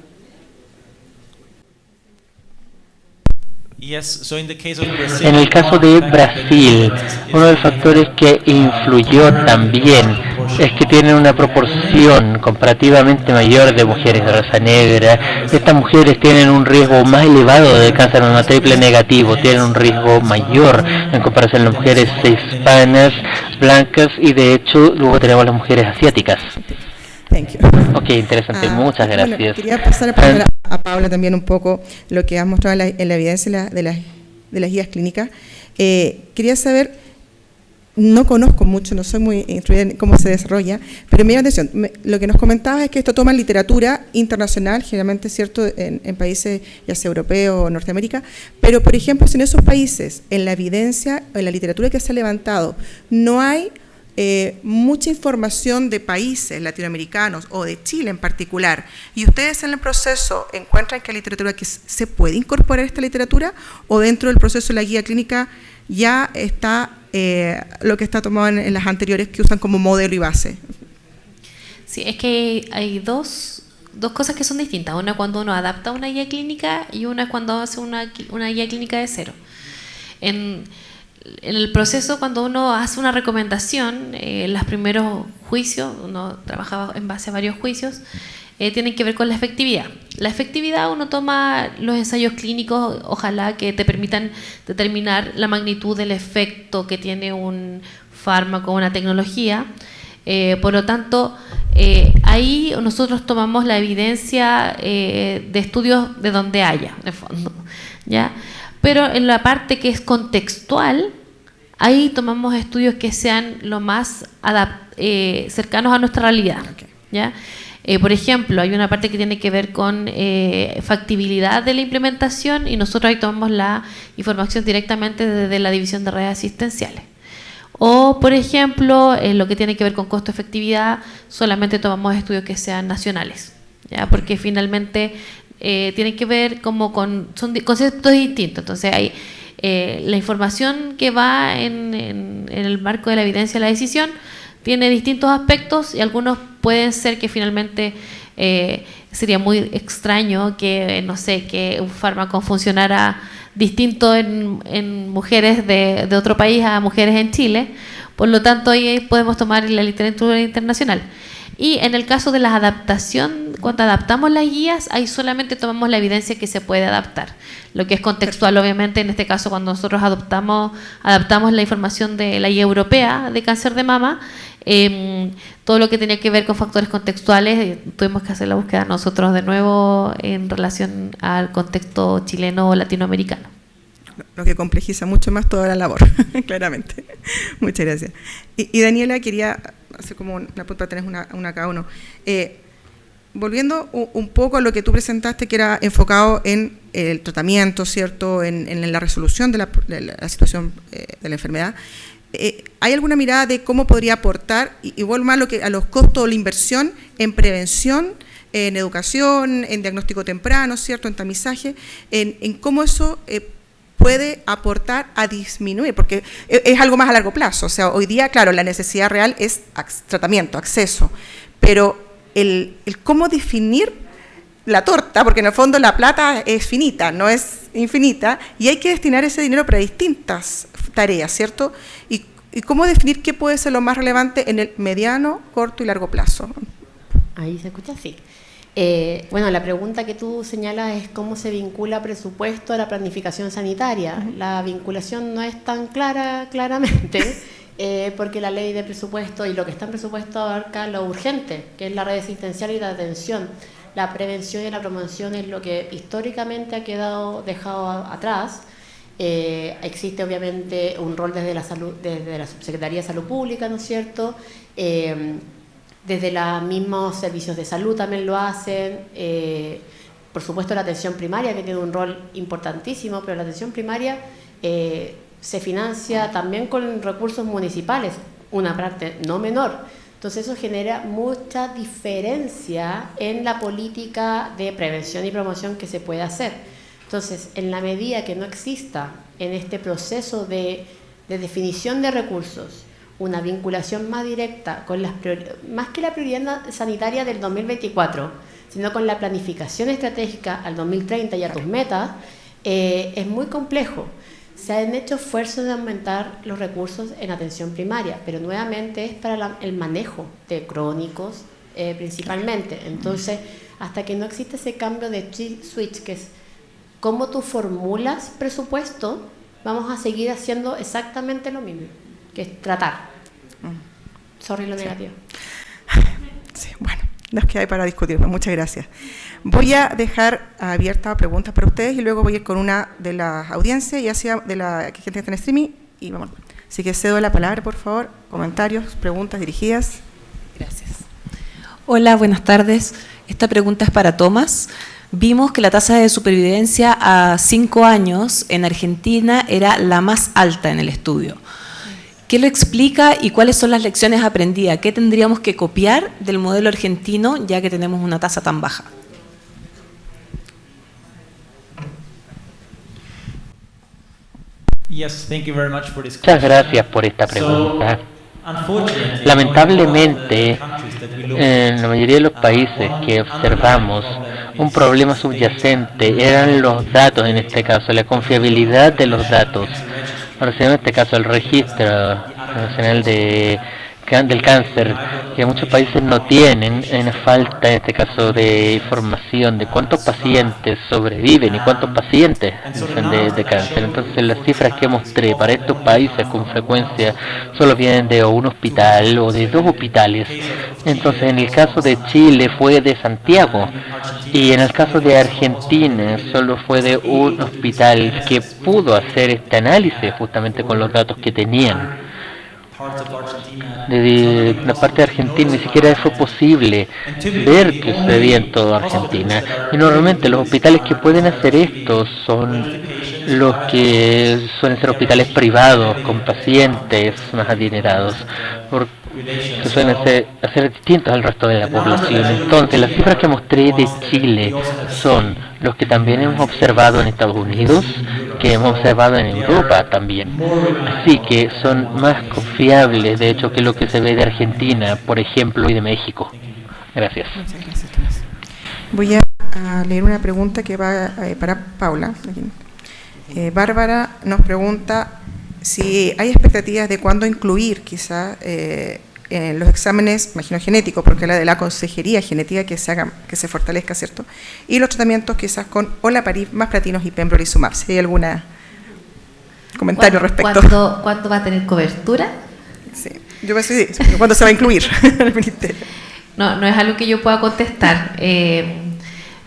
S3: En el caso de Brasil, uno de los factores que influyó también es que tienen una proporción comparativamente mayor de mujeres de raza negra. Estas mujeres tienen un riesgo más elevado de cáncer de mama triple negativo, tienen un riesgo mayor en comparación a las mujeres hispanas, blancas y de hecho luego tenemos las mujeres asiáticas.
S2: Thank you.
S3: Ok, interesante, muchas gracias.
S2: Bueno, quería pasar a Paula también un poco lo que has mostrado en la evidencia de las guías clínicas. Quería saber, no conozco mucho, no soy muy instruida en cómo se desarrolla, pero me llama la atención, lo que nos comentabas es que esto toma literatura internacional, generalmente cierto en países ya sea europeos o Norteamérica, pero por ejemplo, si en esos países, en la evidencia, en la literatura que se ha levantado, no hay mucha información de países latinoamericanos o de Chile en particular, y ustedes en el proceso encuentran que la literatura que se puede incorporar esta literatura, o dentro del proceso de la guía clínica ya está lo que está tomado en las anteriores que usan como modelo y base.
S4: Sí, es que hay dos cosas que son distintas. Una cuando uno adapta una guía clínica y una cuando hace una guía clínica de cero. En el proceso, cuando uno hace una recomendación, los primeros juicios, uno trabaja en base a varios juicios, tienen que ver con la efectividad. La efectividad, uno toma los ensayos clínicos, ojalá que te permitan determinar la magnitud del efecto que tiene un fármaco o una tecnología. Por lo tanto, ahí nosotros tomamos la evidencia de estudios de donde haya, en el fondo, ¿ya? Pero en la parte que es contextual, ahí tomamos estudios que sean lo más cercanos a nuestra realidad, ¿ya? Por ejemplo, hay una parte que tiene que ver con factibilidad de la implementación y nosotros ahí tomamos la información directamente desde la división de redes asistenciales. O, por ejemplo, lo que tiene que ver con costo-efectividad, solamente tomamos estudios que sean nacionales, ¿ya? Porque finalmente tienen que ver como son conceptos distintos. Entonces hay la información que va en el marco de la evidencia de la decisión tiene distintos aspectos y algunos pueden ser que finalmente sería muy extraño que, no sé, que un fármaco funcionara distinto en mujeres de otro país a mujeres en Chile. Por lo tanto, ahí podemos tomar la literatura internacional. Y en el caso de la adaptación, cuando adaptamos las guías, ahí solamente tomamos la evidencia que se puede adaptar. Lo que es contextual, obviamente, en este caso, cuando nosotros adaptamos la información de la guía europea de cáncer de mama, todo lo que tenía que ver con factores contextuales, tuvimos que hacer la búsqueda nosotros de nuevo en relación al contexto chileno o latinoamericano.
S2: Lo que complejiza mucho más toda la labor, claramente. Muchas gracias. Y Daniela, quería hacer como una pregunta, tenés una cada uno. Volviendo un poco a lo que tú presentaste, que era enfocado en el tratamiento, ¿cierto?, en la resolución de la situación de la enfermedad, ¿hay alguna mirada de cómo podría aportar, igual más a los costos o la inversión en prevención, en educación, en diagnóstico temprano, ¿cierto?, en tamizaje, en cómo eso puede aportar a disminuir, porque es algo más a largo plazo? O sea, hoy día, claro, la necesidad real es tratamiento, acceso, pero el cómo definir la torta, corta, porque en el fondo la plata es finita, no es infinita, y hay que destinar ese dinero para distintas tareas, ¿cierto? ¿Y cómo definir qué puede ser lo más relevante en el mediano, corto y largo plazo?
S5: Ahí se escucha, sí. Bueno, la pregunta que tú señalas es cómo se vincula presupuesto a la planificación sanitaria. La vinculación no es tan claramente, porque la ley de presupuesto y lo que está en presupuesto abarca lo urgente, que es la red asistencial y la atención. La prevención y la promoción es lo que históricamente ha quedado dejado atrás. Existe obviamente un rol desde la salud, desde la Subsecretaría de Salud Pública, ¿no es cierto? Desde los mismos servicios de salud también lo hacen. Por supuesto la atención primaria, que tiene un rol importantísimo, pero la atención primaria se financia también con recursos municipales, una parte no menor. Entonces eso genera mucha diferencia en la política de prevención y promoción que se puede hacer. Entonces, en la medida que no exista en este proceso de definición de recursos una vinculación más directa con más que la prioridad sanitaria del 2024, sino con la planificación estratégica al 2030 y a tus metas, es muy complejo. Se han hecho esfuerzos de aumentar los recursos en atención primaria, pero nuevamente es para el manejo de crónicos principalmente. Entonces, hasta que no existe ese cambio de switch, que es cómo tú formulas presupuesto, vamos a seguir haciendo exactamente lo mismo, que es tratar. Sorry lo negativo.
S2: Sí, bueno, nos queda ahí para discutir. Muchas gracias. Voy a dejar abiertas preguntas para ustedes y luego voy a ir con una de las audiencias y hacia de la gente que está en streaming. Y vamos. Así que cedo la palabra, por favor. Comentarios, preguntas dirigidas.
S6: Gracias. Hola, buenas tardes. Esta pregunta es para Tomás. Vimos que la tasa de supervivencia a 5 años en Argentina era la más alta en el estudio. ¿Qué lo explica y cuáles son las lecciones aprendidas? ¿Qué tendríamos que copiar del modelo argentino ya que tenemos una tasa tan baja?
S3: Muchas gracias por esta pregunta. Lamentablemente, en la mayoría de los países que observamos, un problema subyacente eran los datos, en este caso, la confiabilidad de los datos. En este caso, el Registro Nacional del Cáncer, que muchos países no tienen, en falta, en este caso, de información de cuántos pacientes sobreviven y cuántos pacientes sufren de cáncer. Entonces, las cifras que mostré para estos países con frecuencia solo vienen de un hospital o de 2 hospitales. Entonces, en el caso de Chile fue de Santiago y en el caso de Argentina solo fue de un hospital que pudo hacer este análisis justamente con los datos que tenían. De la parte de Argentina ni siquiera fue posible ver que sucedía en toda Argentina, y normalmente los hospitales que pueden hacer esto son los que suelen ser hospitales privados con pacientes más adinerados, porque suelen ser distintos al resto de la población. Entonces las cifras que mostré de Chile son los que también hemos observado en Estados Unidos, que hemos observado en Europa también. Así que son más confiables, de hecho, que lo que se ve de Argentina, por ejemplo, y de México. Gracias.
S2: Muchas gracias, Tomás. Voy a leer una pregunta que va para Paula. Bárbara nos pregunta si hay expectativas de cuándo incluir quizás en los exámenes, imagino genéticos, porque la de la consejería genética que se fortalezca, ¿cierto? Y los tratamientos quizás con olaparib más platinos y pembrolizumab. Si hay algún comentario respecto.
S4: ¿Cuánto va a tener cobertura?
S2: Sí, yo me sé cuándo se va a incluir en el ministerio.
S4: No es algo que yo pueda contestar,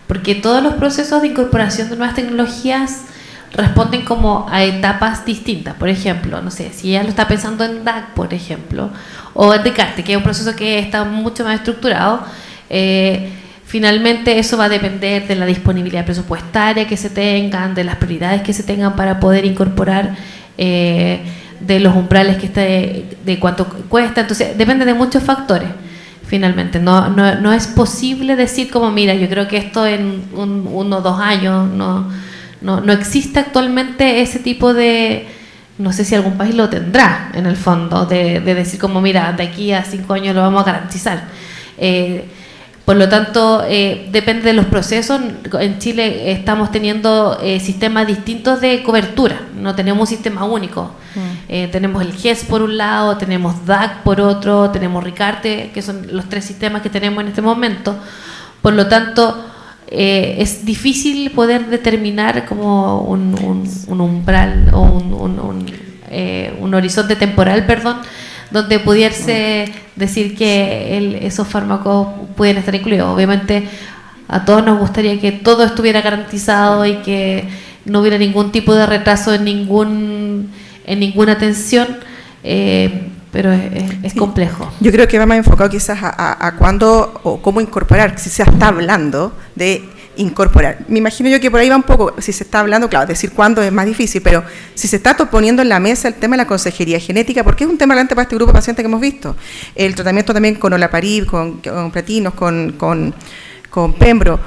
S4: porque todos los procesos de incorporación de nuevas tecnologías responden como a etapas distintas. Por ejemplo, no sé, si ella lo está pensando en DAC, por ejemplo, o en Descartes, que es un proceso que está mucho más estructurado, finalmente eso va a depender de la disponibilidad presupuestaria que se tengan, de las prioridades que se tengan para poder incorporar, de los umbrales que esté, de cuánto cuesta. Entonces depende de muchos factores. Finalmente no es posible decir como, mira, yo creo que esto en 1 o 2 años no existe actualmente ese tipo de, no sé si algún país lo tendrá en el fondo, de decir como, mira, de aquí a 5 años lo vamos a garantizar. Por lo tanto, depende de los procesos. En Chile estamos teniendo sistemas distintos de cobertura, no tenemos un sistema único. Tenemos el GES por un lado, tenemos DAC por otro, tenemos RICARTE, que son los 3 sistemas que tenemos en este momento. Por lo tanto, es difícil poder determinar como un umbral o un horizonte temporal, donde pudiese decir que esos fármacos pueden estar incluidos. Obviamente a todos nos gustaría que todo estuviera garantizado y que no hubiera ningún tipo de retraso en ninguna atención, pero es complejo.
S2: Yo creo que va más enfocado quizás a cuándo o cómo incorporar, si se está hablando de incorporar. Me imagino yo que por ahí va un poco, si se está hablando, claro, decir cuándo es más difícil, pero si se está poniendo en la mesa el tema de la consejería genética, porque es un tema relevante para este grupo de pacientes que hemos visto. El tratamiento también con olaparib, con platinos, con Pembro,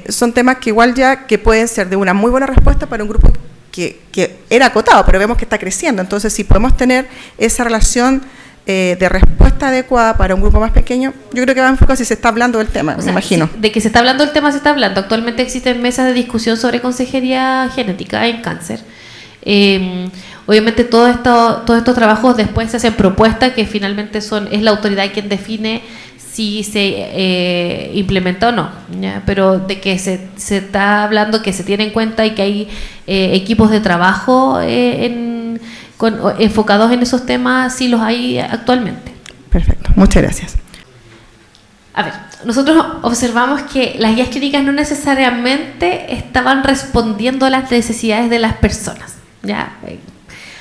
S2: son temas que igual ya que pueden ser de una muy buena respuesta para un grupo que era acotado, pero vemos que está creciendo. Entonces, si podemos tener esa relación de respuesta adecuada para un grupo más pequeño, yo creo que va a enfocar si se está hablando del tema, me imagino.
S4: De que se está hablando del tema, se está hablando. Actualmente existen mesas de discusión sobre consejería genética en cáncer. Obviamente todos estos trabajos después se hacen propuestas que finalmente es la autoridad quien define si se implementa o no, ¿ya? Pero de que se está hablando, que se tiene en cuenta y que hay equipos de trabajo enfocados en esos temas, sí los hay actualmente.
S2: Perfecto, muchas gracias.
S4: A ver, nosotros observamos que las guías clínicas no necesariamente estaban respondiendo a las necesidades de las personas, ¿ya?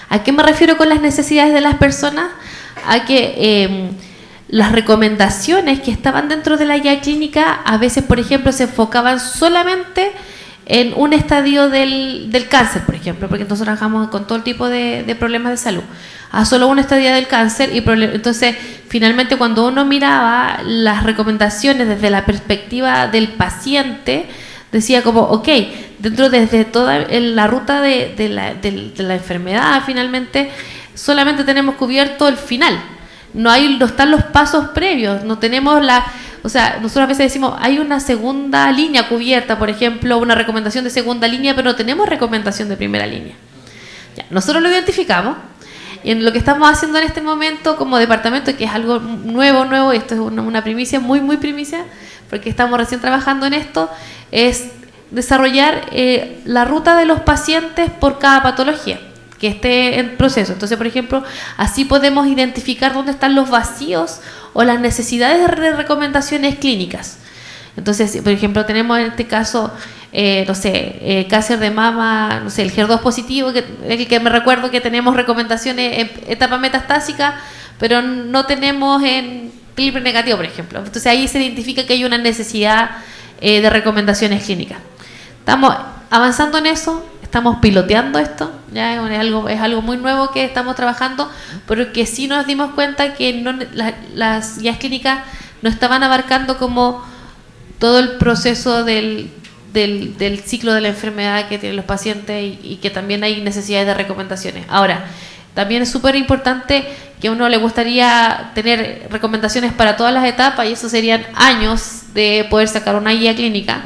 S4: ¿A qué me refiero con las necesidades de las personas? A que las recomendaciones que estaban dentro de la guía clínica a veces, por ejemplo, se enfocaban solamente en un estadio del cáncer, por ejemplo, porque nosotros trabajamos con todo tipo de problemas de salud, a solo un estadio del cáncer. Entonces, finalmente, cuando uno miraba las recomendaciones desde la perspectiva del paciente, decía como, ok, desde toda la ruta de la enfermedad, finalmente, solamente tenemos cubierto el final. No están los pasos previos, no tenemos nosotros a veces decimos, hay una segunda línea cubierta, por ejemplo, una recomendación de segunda línea, pero no tenemos recomendación de primera línea. Ya, nosotros lo identificamos, y en lo que estamos haciendo en este momento como departamento, que es algo nuevo, y esto es una primicia, muy, muy primicia, porque estamos recién trabajando en esto, es desarrollar la ruta de los pacientes por cada patología que esté en proceso. Entonces, por ejemplo, así podemos identificar dónde están los vacíos o las necesidades de recomendaciones clínicas. Entonces, por ejemplo, tenemos en este caso, cáncer de mama, el HER2 positivo, que me recuerdo que tenemos recomendaciones en etapa metastásica, pero no tenemos en triple negativo, por ejemplo. Entonces, ahí se identifica que hay una necesidad de recomendaciones clínicas. Estamos avanzando en eso. Estamos piloteando esto, ya es algo muy nuevo que estamos trabajando, pero que sí nos dimos cuenta que las guías clínicas no estaban abarcando como todo el proceso del ciclo de la enfermedad que tienen los pacientes y que también hay necesidades de recomendaciones. Ahora, también es súper importante que a uno le gustaría tener recomendaciones para todas las etapas, y eso serían años de poder sacar una guía clínica.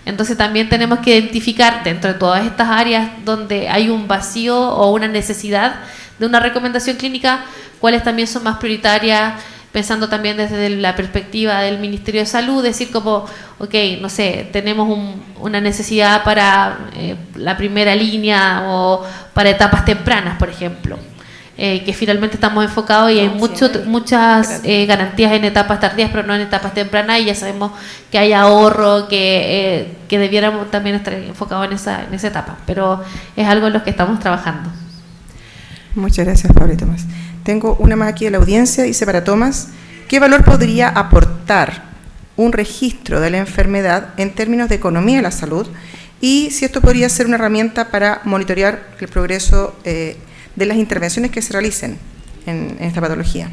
S4: Entonces también tenemos que identificar dentro de todas estas áreas donde hay un vacío o una necesidad de una recomendación clínica, cuáles también son más prioritarias, pensando también desde la perspectiva del Ministerio de Salud, decir como, ok, tenemos una necesidad para la primera línea o para etapas tempranas, por ejemplo. Que finalmente estamos enfocados y hay muchas garantías en etapas tardías, pero no en etapas tempranas, y ya sabemos que hay ahorro, que debiéramos también estar enfocados en esa etapa, pero es algo en lo que estamos trabajando.
S2: Muchas gracias, Pablo y Tomás. Tengo una más aquí de la audiencia, dice para Tomás, ¿qué valor podría aportar un registro de la enfermedad en términos de economía de la salud? Y si esto podría ser una herramienta para monitorear el progreso de las intervenciones que se realicen en esta patología.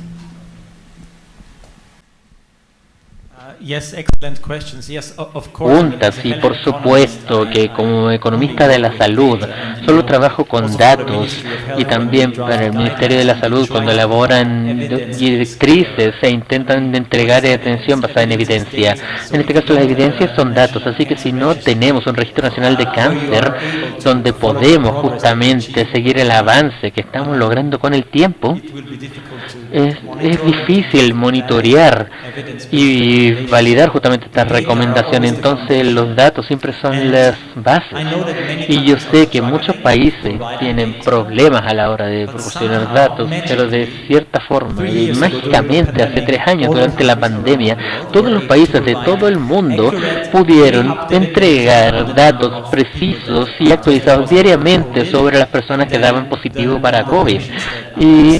S3: Preguntas, y por supuesto que como economista de la salud solo trabajo con datos, y también para el Ministerio de la Salud cuando elaboran directrices e intentan entregar atención basada en evidencia. En este caso las evidencias son datos, así que si no tenemos un registro nacional de cáncer donde podemos justamente seguir el avance que estamos logrando con el tiempo, es difícil monitorear y validar justamente estas recomendaciones. Entonces los datos siempre son las bases, y yo sé que muchos países tienen problemas a la hora de proporcionar datos, pero de cierta forma, y mágicamente hace 3 años durante la pandemia, todos los países de todo el mundo pudieron entregar datos precisos y actualizados diariamente sobre las personas que daban positivo para COVID, y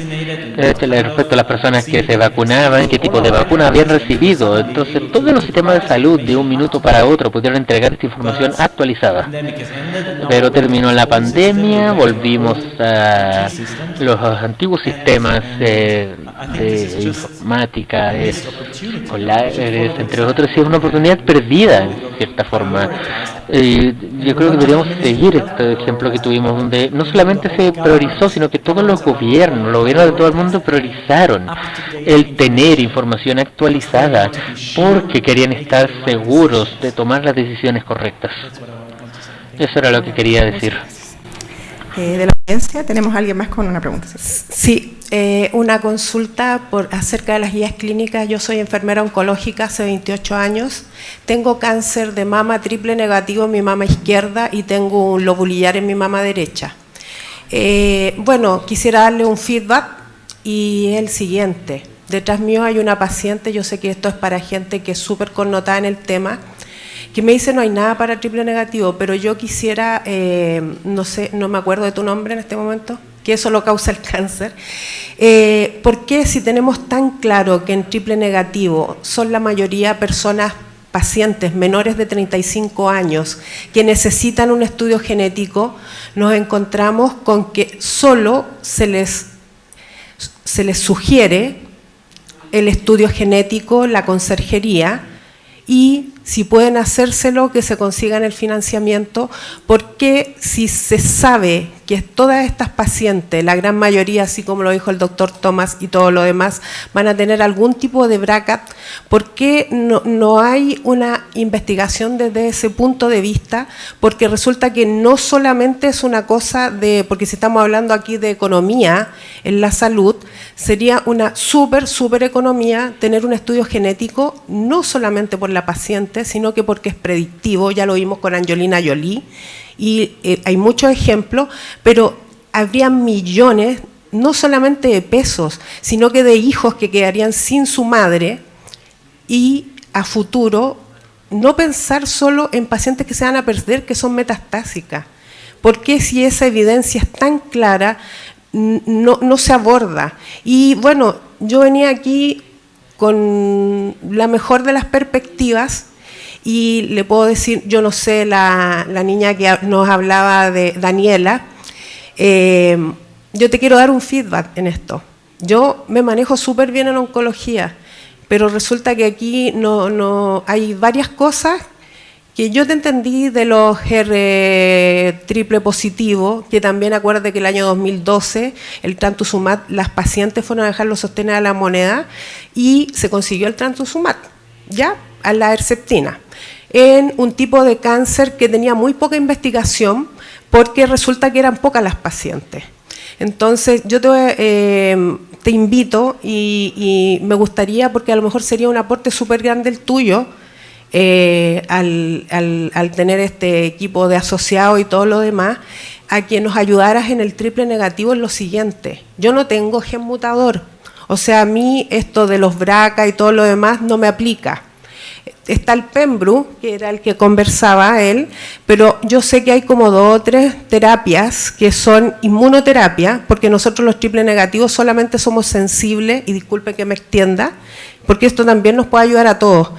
S3: respecto a las personas que se vacunaban, qué tipo de vacuna habían recibido. Entonces todos los sistemas de salud de un minuto para otro pudieron entregar esta información actualizada. Pero terminó la pandemia, volvimos a los antiguos sistemas de informática, escolares, entre otros, y es una oportunidad perdida en cierta forma. Yo creo que deberíamos seguir este ejemplo que tuvimos, donde no solamente se priorizó, sino que todos los gobiernos de todo el mundo priorizaron el tener información actualizada porque querían estar seguros de tomar las decisiones correctas. Eso era lo que quería decir.
S2: De la audiencia, ¿tenemos a alguien más con una pregunta?
S7: Sí, una consulta acerca de las guías clínicas. Yo soy enfermera oncológica hace 28 años. Tengo cáncer de mama triple negativo en mi mama izquierda y tengo un lobulillar en mi mama derecha. Bueno, quisiera darle un feedback, y el siguiente. Detrás mío hay una paciente, yo sé que esto es para gente que es súper connotada en el tema, que me dice no hay nada para triple negativo, pero yo quisiera, no sé, no me acuerdo de tu nombre en este momento, que eso lo causa el cáncer. ¿Por qué, si tenemos tan claro que en triple negativo son la mayoría personas, pacientes menores de 35 años que necesitan un estudio genético, nos encontramos con que solo se les sugiere el estudio genético, la conserjería, y si pueden hacérselo, que se consigan el financiamiento? Porque si se sabe que todas estas pacientes, la gran mayoría, así como lo dijo el doctor Thomas y todo lo demás, van a tener algún tipo de BRCA, ¿por qué no hay una investigación desde ese punto de vista? Porque resulta que no solamente es una cosa de, porque si estamos hablando aquí de economía en la salud, sería una súper economía tener un estudio genético, no solamente por la paciente, sino que porque es predictivo. Ya lo vimos con Angelina Jolie, y hay muchos ejemplos, pero habría millones, no solamente de pesos, sino que de hijos que quedarían sin su madre, y a futuro no pensar solo en pacientes que se van a perder, que son metastásicas. ¿Por qué, si esa evidencia es tan clara, no se aborda? Y bueno, yo venía aquí con la mejor de las perspectivas, y le puedo decir, yo no sé, la niña que nos hablaba de Daniela, yo te quiero dar un feedback en esto. Yo me manejo súper bien en oncología, pero resulta que aquí no hay varias cosas que yo te entendí de los R triple positivo, que también acuérdate que el año 2012 el trastuzumab, las pacientes fueron a dejar los sostenes a la moneda y se consiguió el trastuzumab, ¿ya? A la Herceptina, en un tipo de cáncer que tenía muy poca investigación, porque resulta que eran pocas las pacientes. Entonces yo te invito, y me gustaría, porque a lo mejor sería un aporte súper grande el tuyo, al tener este equipo de asociados y todo lo demás, a que nos ayudaras en el triple negativo en lo siguiente. Yo no tengo gen mutador, o sea, a mí esto de los BRCA y todo lo demás no me aplica. Está el Pembru, que era el que conversaba él, pero yo sé que hay como 2 o 3 terapias que son inmunoterapia, porque nosotros los triple negativos solamente somos sensibles, y disculpe que me extienda, porque esto también nos puede ayudar a todos.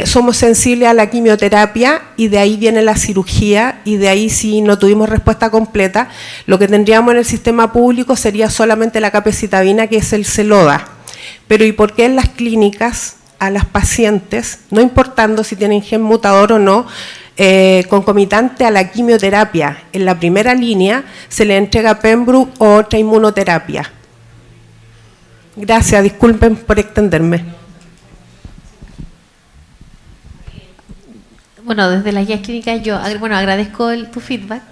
S7: Somos sensibles a la quimioterapia, y de ahí viene la cirugía, y de ahí, si no tuvimos respuesta completa, lo que tendríamos en el sistema público sería solamente la capecitabina, que es el Xeloda. Pero ¿y por qué en las clínicas a las pacientes, no importando si tienen gen mutador o no, concomitante a la quimioterapia. En la primera línea se le entrega Pembroke o otra inmunoterapia. Gracias, disculpen por extenderme.
S4: Bueno, desde las guías clínicas yo agradezco tu feedback.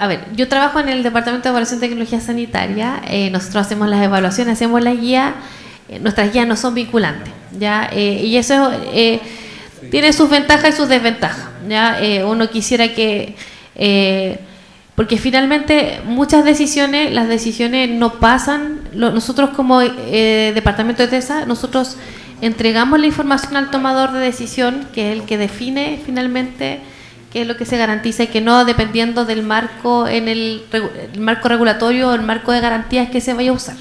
S4: A ver, yo trabajo en el Departamento de Evaluación de Tecnología Sanitaria. Nosotros hacemos las evaluaciones, hacemos las guías. Nuestras guías no son vinculantes, ¿ya? Y eso tiene sus ventajas y sus desventajas, ¿ya? Uno quisiera que... porque finalmente muchas decisiones, las decisiones no pasan. Nosotros como Departamento de TESA, nosotros entregamos la información al tomador de decisión, que es el que define finalmente qué es lo que se garantiza y que no, dependiendo del marco, en el marco regulatorio o el marco de garantías que se vaya a usar,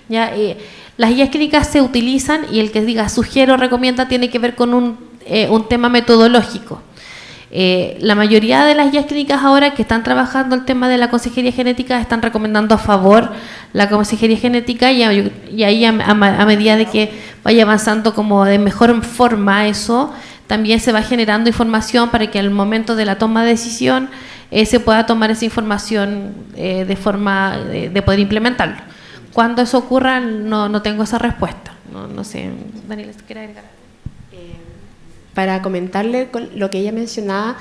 S4: ¿ya? Las guías clínicas se utilizan y el que diga sugiere o recomienda tiene que ver con un tema metodológico. La mayoría de las guías clínicas ahora que están trabajando el tema de la consejería genética están recomendando a favor la consejería genética y ahí a medida de que vaya avanzando como de mejor forma eso, también se va generando información para que al momento de la toma de decisión se pueda tomar esa información de forma de poder implementarlo. Cuando eso ocurra no tengo esa respuesta. No sé, Daniela, ¿quieres agregar?
S5: Para comentarle lo que ella mencionaba,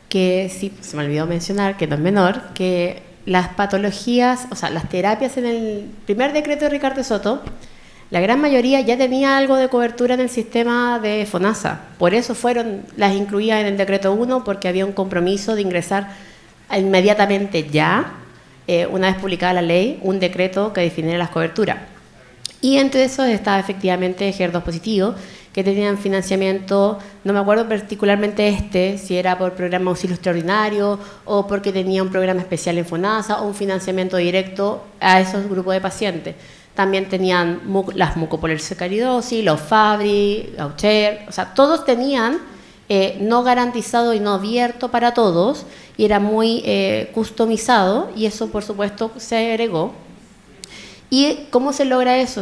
S5: que sí, se me olvidó mencionar, que no es menor, que las patologías, o sea, las terapias en el primer decreto de Ricardo Soto, la gran mayoría ya tenía algo de cobertura en el sistema de FONASA. Por eso las incluía en el decreto 1, porque había un compromiso de ingresar inmediatamente ya, una vez publicada la ley, un decreto que definiera las coberturas. Y entre esos estaba efectivamente HER2 positivo, que tenían financiamiento, no me acuerdo particularmente si era por programa auxilio extraordinario o porque tenía un programa especial en FONASA o un financiamiento directo a esos grupos de pacientes. También tenían las mucopolisacaridosis, los Fabry, Gaucher, o sea, todos tenían no garantizado y no abierto para todos y era muy customizado y eso por supuesto se agregó. ¿Y cómo se logra eso?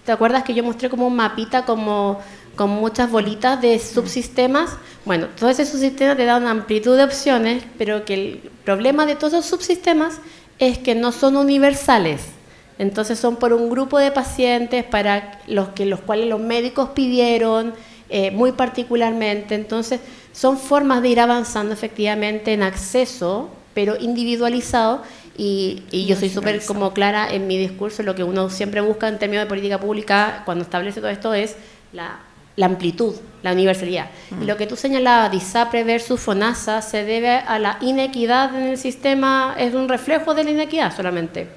S5: ¿Te acuerdas que yo mostré como un mapita con muchas bolitas de subsistemas? Bueno, todos esos subsistemas te dan una amplitud de opciones, pero que el problema de todos esos subsistemas es que no son universales. Entonces son por un grupo de pacientes para los cuales los médicos pidieron muy particularmente. Entonces son formas de ir avanzando efectivamente en acceso, pero individualizado. Y yo soy súper como clara en mi discurso, lo que uno siempre busca en términos de política pública cuando establece todo esto es la amplitud, la universalidad. Y lo que tú señalabas, ISAPRE versus FONASA, se debe a la inequidad en el sistema, es un reflejo de la inequidad solamente.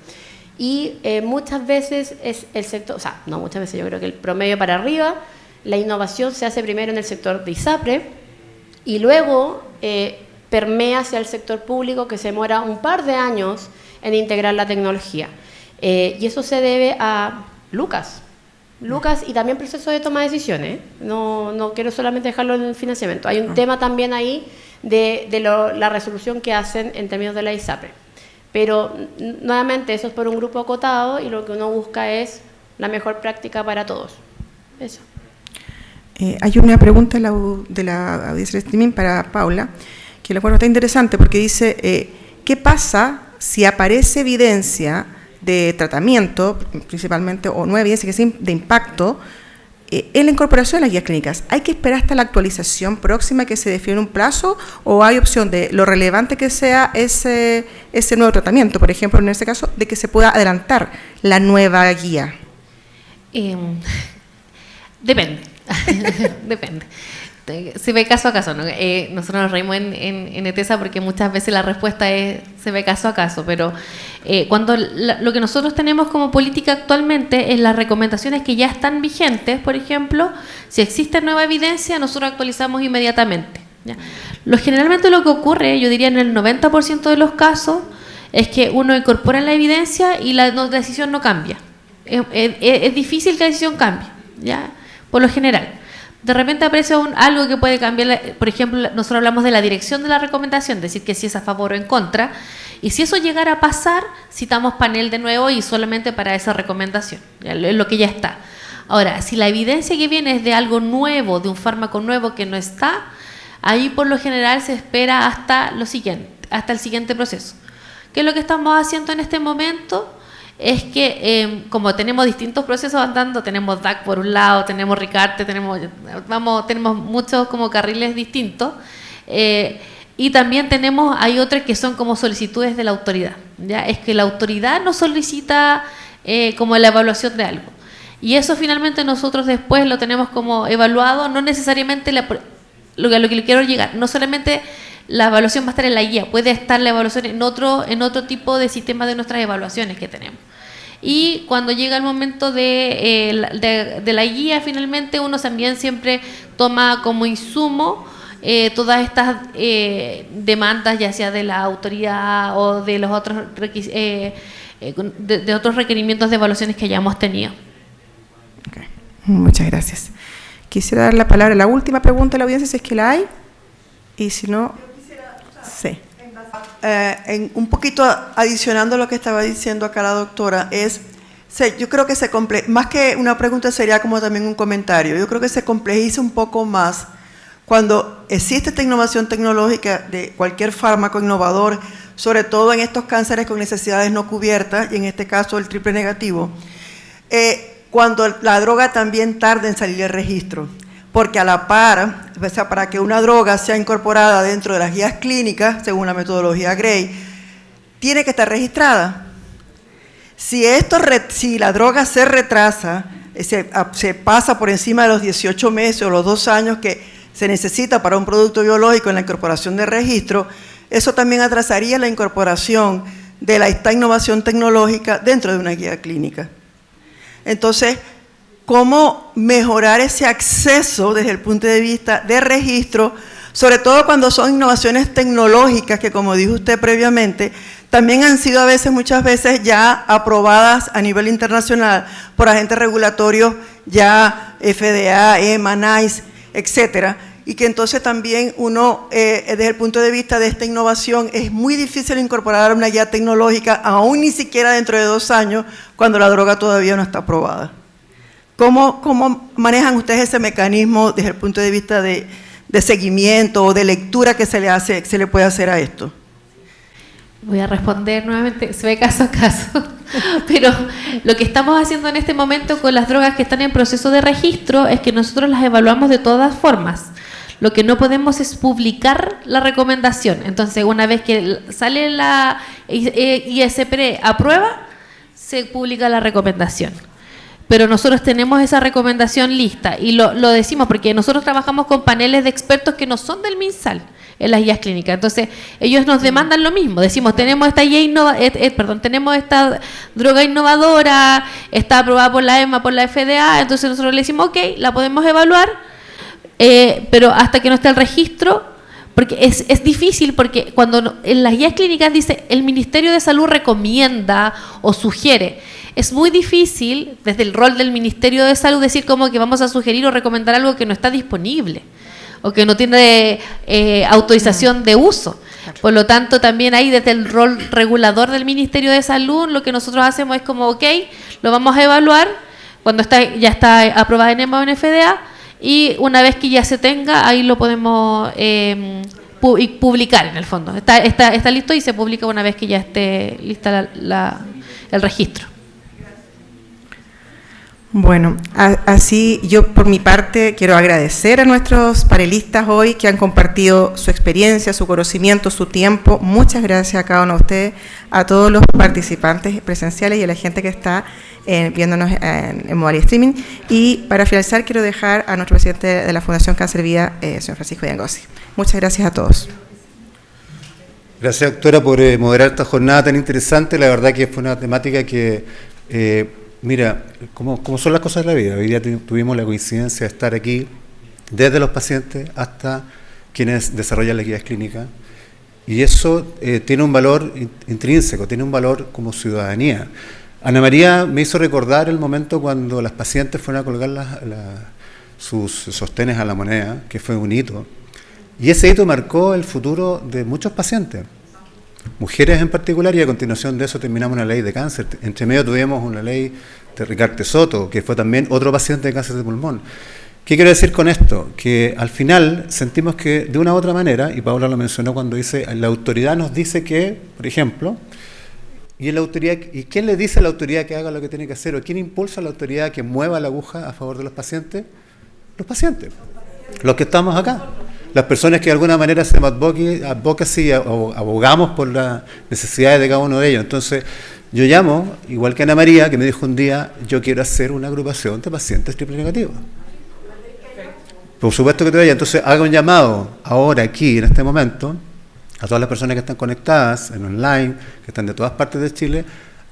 S5: Y muchas veces es el sector, o sea, no muchas veces, yo creo que el promedio para arriba, la innovación se hace primero en el sector de ISAPRE y luego permea hacia el sector público que se demora un par de años en integrar la tecnología. Y eso se debe a Lucas y también proceso de toma de decisiones. No quiero solamente dejarlo en el financiamiento. Hay un tema también ahí de la resolución que hacen en términos de la ISAPRE. Pero nuevamente eso es por un grupo acotado y lo que uno busca es la mejor práctica para todos. Eso.
S2: Hay una pregunta de la audiencia de streaming para Paula, que lo cual está interesante porque dice, ¿qué pasa si aparece evidencia de tratamiento, principalmente, o nueva evidencia que sea de impacto, en la incorporación de las guías clínicas? ¿Hay que esperar hasta la actualización próxima que se define un plazo o hay opción de lo relevante que sea ese nuevo tratamiento, por ejemplo, en este caso, de que se pueda adelantar la nueva guía?
S4: Depende. Depende. Se ve caso a caso, ¿no? Nosotros nos reímos en ETESA porque muchas veces la respuesta es se ve caso a caso, pero cuando lo que nosotros tenemos como política actualmente es las recomendaciones que ya están vigentes. Por ejemplo, si existe nueva evidencia, nosotros actualizamos inmediatamente, ¿ya? Generalmente lo que ocurre, yo diría en el 90% de los casos, es que uno incorpora la evidencia y la decisión no cambia. Es difícil que la decisión cambie, ¿ya? Por lo general. De repente aparece algo que puede cambiar, por ejemplo, nosotros hablamos de la dirección de la recomendación, decir que si es a favor o en contra, y si eso llegara a pasar, citamos panel de nuevo y solamente para esa recomendación, ya, es lo que ya está. Ahora, si la evidencia que viene es de algo nuevo, de un fármaco nuevo que no está, ahí por lo general se espera hasta lo siguiente, hasta el siguiente proceso. ¿Qué es lo que estamos haciendo en este momento? Es que como tenemos distintos procesos andando, tenemos DAC por un lado, tenemos RICARTE, tenemos muchos como carriles distintos, y también hay otras que son como solicitudes de la autoridad, ¿ya? Es que la autoridad nos solicita como la evaluación de algo, y eso finalmente nosotros después lo tenemos como evaluado, no necesariamente lo que le quiero llegar, no solamente la evaluación va a estar en la guía, puede estar la evaluación en otro tipo de sistema de nuestras evaluaciones que tenemos. Y cuando llega el momento de la guía, finalmente uno también siempre toma como insumo todas estas demandas, ya sea de la autoridad o de los otros de otros requerimientos de evaluaciones que hayamos tenido.
S2: Okay. Muchas gracias. Quisiera dar la palabra a la última pregunta de la audiencia, si es que la hay, y si no, sí.
S8: Un poquito adicionando lo que estaba diciendo acá la doctora, yo creo que más que una pregunta sería como también un comentario. Yo creo que se complejiza un poco más cuando existe esta innovación tecnológica de cualquier fármaco innovador, sobre todo en estos cánceres con necesidades no cubiertas, y en este caso el triple negativo, cuando la droga también tarda en salir del registro. Porque a la par, o sea, para que una droga sea incorporada dentro de las guías clínicas, según la metodología Gray, tiene que estar registrada. Si la droga se retrasa, se pasa por encima de los 18 meses o los 2 años que se necesita para un producto biológico en la incorporación de registro, eso también atrasaría la incorporación de esta innovación tecnológica dentro de una guía clínica. Entonces, ¿cómo mejorar ese acceso desde el punto de vista de registro, sobre todo cuando son innovaciones tecnológicas que, como dijo usted previamente, también han sido muchas veces ya aprobadas a nivel internacional por agentes regulatorios, ya FDA, EMA, NICE, etcétera, y que entonces también uno, desde el punto de vista de esta innovación, es muy difícil incorporar una guía tecnológica, aún ni siquiera dentro de 2 años, cuando la droga todavía no está aprobada. ¿Cómo manejan ustedes ese mecanismo desde el punto de vista de seguimiento o de lectura que se le puede hacer a esto?
S4: Voy a responder nuevamente, se ve caso a caso, pero lo que estamos haciendo en este momento con las drogas que están en proceso de registro es que nosotros las evaluamos de todas formas. Lo que no podemos es publicar la recomendación. Entonces, una vez que sale la ISPR aprueba, se publica la recomendación. Pero nosotros tenemos esa recomendación lista y lo decimos porque nosotros trabajamos con paneles de expertos que no son del MinSal en las guías clínicas. Entonces, ellos nos demandan lo mismo. Decimos, tenemos tenemos esta droga innovadora, está aprobada por la EMA, por la FDA, entonces nosotros le decimos, ok, la podemos evaluar, pero hasta que no esté el registro, porque es difícil, porque cuando en las guías clínicas dice, el Ministerio de Salud recomienda o sugiere, es muy difícil, desde el rol del Ministerio de Salud, decir como que vamos a sugerir o recomendar algo que no está disponible o que no tiene autorización de uso. Por lo tanto, también ahí desde el rol regulador del Ministerio de Salud, lo que nosotros hacemos es como, ok, lo vamos a evaluar cuando ya está aprobada en EMA o en FDA, y una vez que ya se tenga, ahí lo podemos publicar en el fondo. Está listo y se publica una vez que ya esté lista el registro.
S2: Bueno, así yo por mi parte quiero agradecer a nuestros panelistas hoy que han compartido su experiencia, su conocimiento, su tiempo. Muchas gracias a cada uno de ustedes, a todos los participantes presenciales y a la gente que está viéndonos en modalidad streaming. Y para finalizar quiero dejar a nuestro presidente de la Fundación Cáncer Vida, señor Francisco Yangosi. Muchas gracias a todos.
S1: Gracias, doctora, por moderar esta jornada tan interesante. La verdad que fue una temática que... mira, como son las cosas de la vida. Hoy día tuvimos la coincidencia de estar aquí desde los pacientes hasta quienes desarrollan las guías clínicas, y eso tiene un valor intrínseco, tiene un valor como ciudadanía. Ana María me hizo recordar el momento cuando las pacientes fueron a colgar sus sostenes a la moneda, que fue un hito, y ese hito marcó el futuro de muchos pacientes. mujeres en particular, y a continuación de eso terminamos una ley de cáncer. Entre medio tuvimos una ley de Ricardo Soto, que fue también otro paciente de cáncer de pulmón. ¿Qué quiero decir con esto? Que al final sentimos que de una u otra manera, y Paula lo mencionó cuando dice, la autoridad nos dice que, por ejemplo, ¿y quién le dice a la autoridad que haga lo que tiene que hacer? ¿O quién impulsa a la autoridad que mueva la aguja a favor de los pacientes? Los pacientes, los que estamos acá. Las personas que de alguna manera hacemos advocacy o abogamos por las necesidades de cada uno de ellos. Entonces, yo llamo, igual que Ana María, que me dijo un día, yo quiero hacer una agrupación de pacientes triple negativos. Por supuesto que te vaya. Entonces, haga un llamado ahora, aquí, en este momento, a todas las personas que están conectadas, en online, que están de todas partes de Chile,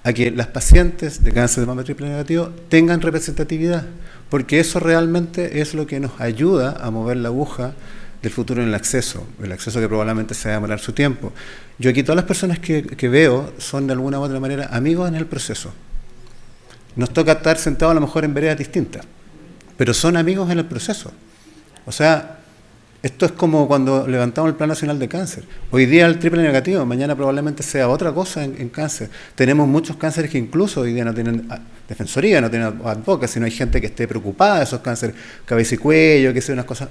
S1: a que las pacientes de cáncer de mama triple negativo tengan representatividad, porque eso realmente es lo que nos ayuda a mover la aguja del futuro en el acceso que probablemente se va a demorar su tiempo. Yo aquí todas las personas que veo son de alguna u otra manera amigos en el proceso. Nos toca estar sentados a lo mejor en veredas distintas, pero son amigos en el proceso. O sea, esto es como cuando levantamos el Plan Nacional de Cáncer. Hoy día el triple negativo, mañana probablemente sea otra cosa en cáncer. Tenemos muchos cánceres que incluso hoy día no tienen defensoría, no tienen advocacy, no hay gente que esté preocupada de esos cánceres, cabeza y cuello, que sea unas cosas,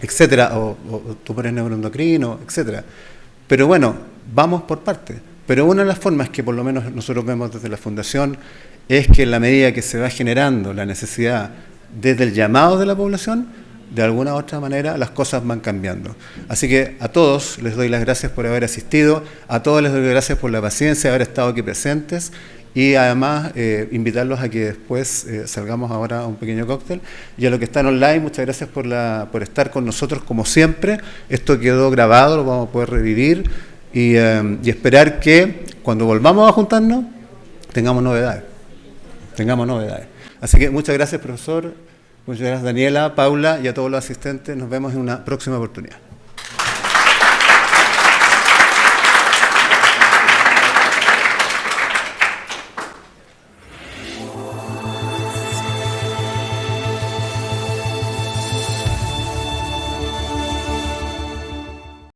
S1: etcétera, o tumores neuroendocrinos, etcétera. Pero bueno, vamos por partes. Pero una de las formas que por lo menos nosotros vemos desde la Fundación es que en la medida que se va generando la necesidad desde el llamado de la población, de alguna u otra manera las cosas van cambiando. Así que a todos les doy las gracias por haber asistido, a todos les doy gracias por la paciencia de haber estado aquí presentes, y además invitarlos a que después salgamos ahora a un pequeño cóctel. Y a los que están online, muchas gracias por estar con nosotros como siempre. Esto quedó grabado, lo vamos a poder revivir y esperar que cuando volvamos a juntarnos tengamos novedades. Así que muchas gracias, profesor. Muchas gracias, Daniela, Paula, y a todos los asistentes. Nos vemos en una próxima oportunidad.